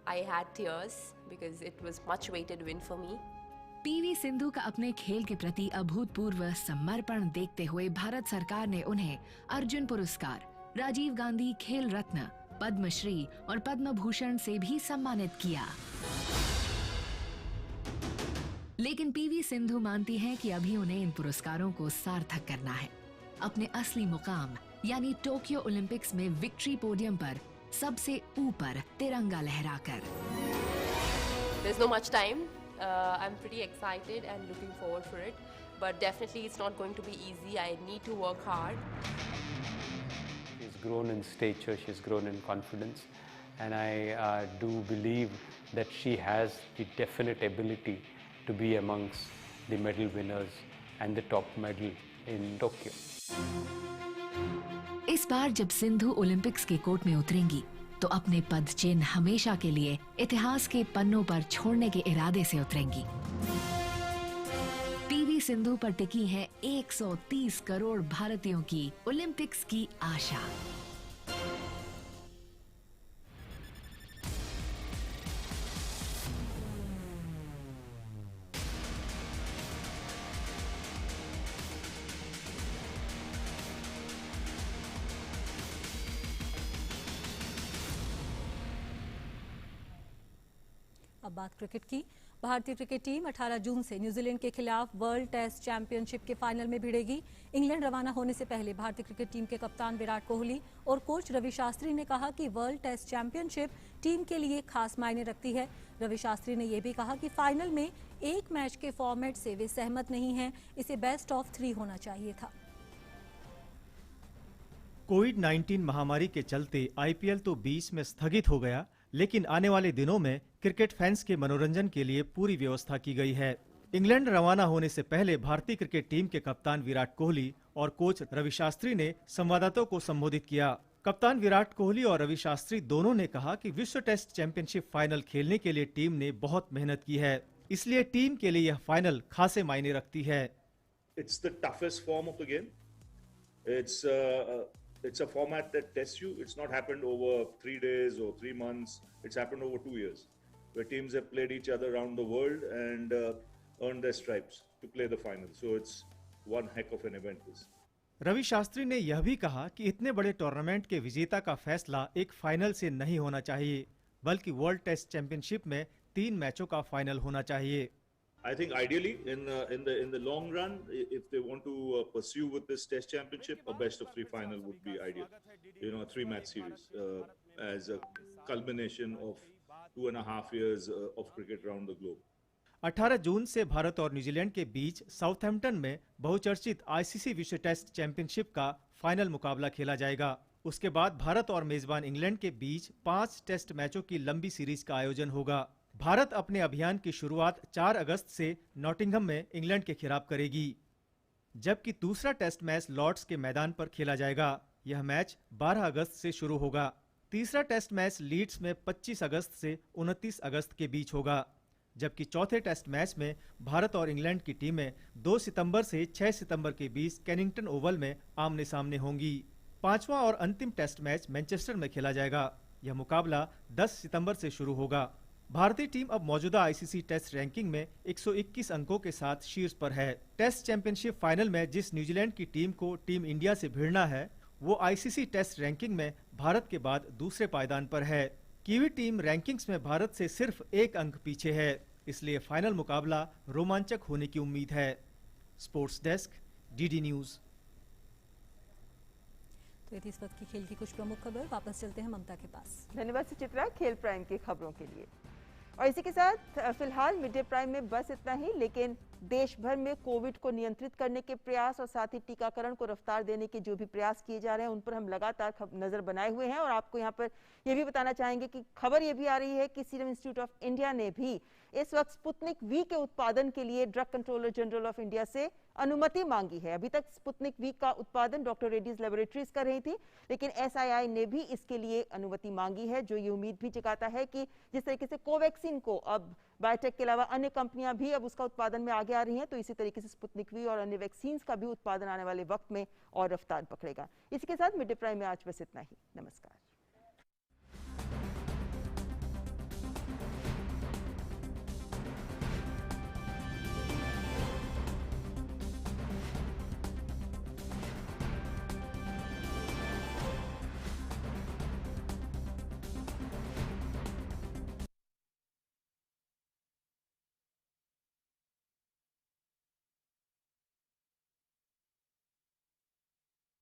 I had tears because it was much weighted win for me. PV Sindhu का अपने खेल के प्रति अभूतपूर्व समर्पण देखते हुए भारत सरकार ने उन्हें अर्जुन पुरस्कार, राजीव गांधी खेल रत्न, पद्मश्री और पद्म भूषण से भी सम्मानित किया। लेकिन पीवी सिंधु मानती हैं कि अभी उन्हें इन पुरस्कारों को सार्थक करना है, अपने असली मुकाम यानी टोक्यो ओलंपिक्स में विक्ट्री पोडियम पर सबसे ऊपर तिरंगा लहराकर। There's no much time. I'm pretty excited and looking forward for it, but definitely it's not going to be easy. I need to work hard. She's grown in stature, she's grown in confidence, and I do believe that she has the definite ability to be amongst the medal winners and the top medal in Tokyo. इस बार जब Sindhu Olympics के court में उतरेंगी तो अपने पद चिन्ह हमेशा के लिए इतिहास के पन्नों पर छोड़ने के इरादे से उतरेंगी। पीवी सिंधु पर टिकी है 130 करोड़ भारतीयों की ओलंपिक्स की आशा। अब बात क्रिकेट की। भारतीय क्रिकेट टीम 18 जून से न्यूजीलैंड के खिलाफ वर्ल्ड टेस्ट चैंपियनशिप के फाइनल में भिड़ेगी। इंग्लैंड रवाना होने से पहले भारतीय क्रिकेट टीम के कप्तान विराट कोहली और कोच रवि शास्त्री ने कहा कि वर्ल्ड टेस्ट चैंपियनशिप टीम के लिए खास मायने रखती है। रवि शास्त्री ने यह भी कहा कि फाइनल में एक मैच के फॉर्मेट से वे सहमत नहीं हैं, इसे बेस्ट ऑफ 3 होना चाहिए था। कोविड-19 महामारी के चलते आईपीएल तो 20 में स्थगित हो गया, लेकिन आने वाले दिनों में क्रिकेट फैंस के मनोरंजन के लिए पूरी व्यवस्था की गई है। इंग्लैंड रवाना होने से पहले भारतीय क्रिकेट टीम के कप्तान विराट कोहली और कोच रवि शास्त्री ने संवाददाताओं को संबोधित किया। कप्तान विराट कोहली और रवि शास्त्री दोनों ने कहा कि विश्व टेस्ट चैंपियनशिप फाइनल खेलने के लिए टीम ने बहुत मेहनत की है, इसलिए टीम के लिए यह फाइनल खासे मायने रखती है। It's the toughest form of the game. It's a format that tests you. It's not happened over 3 days or 3 months. It's happened over 2 years, where teams have played each other around the world and earned their stripes to play the final. So it's one heck of an event. This. Ravi Shastri ने यह भी कहा कि इतने बड़े tournament के विजेता का फैसला एक फाइनल से नहीं होना चाहिए, बल्कि वर्ल्ड टेस्ट चैंपियनशिप में 3 मैचों का फाइनल होना चाहिए। I think ideally in the long run, if they want to pursue with this Test Championship, a best of 3 final would be ideal. A 3-match series as a culmination of 2.5 years of cricket around the globe. 18 जून से भारत और New Zealand के बीच Southampton में बहुचर्चित ICC विश्व test championship का final मुकाबला खेला जाएगा। उसके बाद भारत और मेजबान इंग्लैंड के बीच 5 टेस्ट मैचों की लंबी सीरीज का आयोजन होगा। भारत अपने अभियान की शुरुआत 4 अगस्त से नॉटिंघम में इंग्लैंड के खिलाफ करेगी, जबकि दूसरा टेस्ट मैच लॉर्ड्स के मैदान पर खेला जाएगा। यह मैच 12 अगस्त से शुरू होगा। तीसरा टेस्ट मैच लीड्स में 25 अगस्त से 29 अगस्त के बीच होगा, जबकि चौथे टेस्ट मैच में भारत और इंग्लैंड की टीमें 2 सितंबर से 6 सितंबर के बीच कैनिंगटन ओवल में आमने सामने होंगी। 5वां और अंतिम टेस्ट मैच मैनचेस्टर में खेला जाएगा। यह मुकाबला 10 सितंबर से शुरू होगा। भारतीय टीम अब मौजूदा आईसीसी टेस्ट रैंकिंग में 121 अंकों के साथ शीर्ष पर है। टेस्ट चैंपियनशिप फाइनल में जिस न्यूजीलैंड की टीम को टीम इंडिया से भिड़ना है, वो आईसीसी टेस्ट रैंकिंग में भारत के बाद दूसरे पायदान पर है। कीवी टीम रैंकिंग्स में भारत से सिर्फ 1 अंक पीछे है, इसलिए फाइनल मुकाबला रोमांचक होने की उम्मीद है। Sports desk, DD news. तो ये थी इस वक्त की खेल की कुछ प्रमुख खबर। वापस चलते हैं ममता के पास। धन्यवाद सुचित्रा खेल प्राइम की खबरों के लिए। और इसी के साथ फिलहाल मिड डे प्राइम में बस इतना ही, लेकिन देश भर में कोविड को नियंत्रित करने के प्रयास और साथ ही टीकाकरण को रफ्तार देने के जो भी प्रयास किए जा रहे हैं उन पर हम लगातार नजर बनाए हुए हैं। और आपको यहाँ पर यह भी बताना चाहेंगे कि खबर यह भी आ रही है कि सीरम इंस्टीट्यूट ऑफ इंडिया ने भी इस वक्त स्पुतनिक वी के उत्पादन के लिए drug controller general of India से अनुमति मांगी है। अभी तक स्पुतनिक वी का उत्पादन डॉक्टर रेड्डीज लेबोरेटरीज कर रही थी, लेकिन एसआईआई ने भी इसके लिए अनुमति मांगी है, जो ये उम्मीद भी जगाता है कि जिस तरीके से कोवैक्सीन को अब बायोटेक के अलावा अन्य कंपनियां भी अब उसका उत्पादन में आगे आ रही हैं, तो इसी तरीके से स्पुतनिक वी और अन्य वैक्सीन का भी उत्पादन आने वाले वक्त में और रफ्तार पकड़ेगा। इसी के साथ मिड डे प्राइम में आज बस इतना ही। नमस्कार।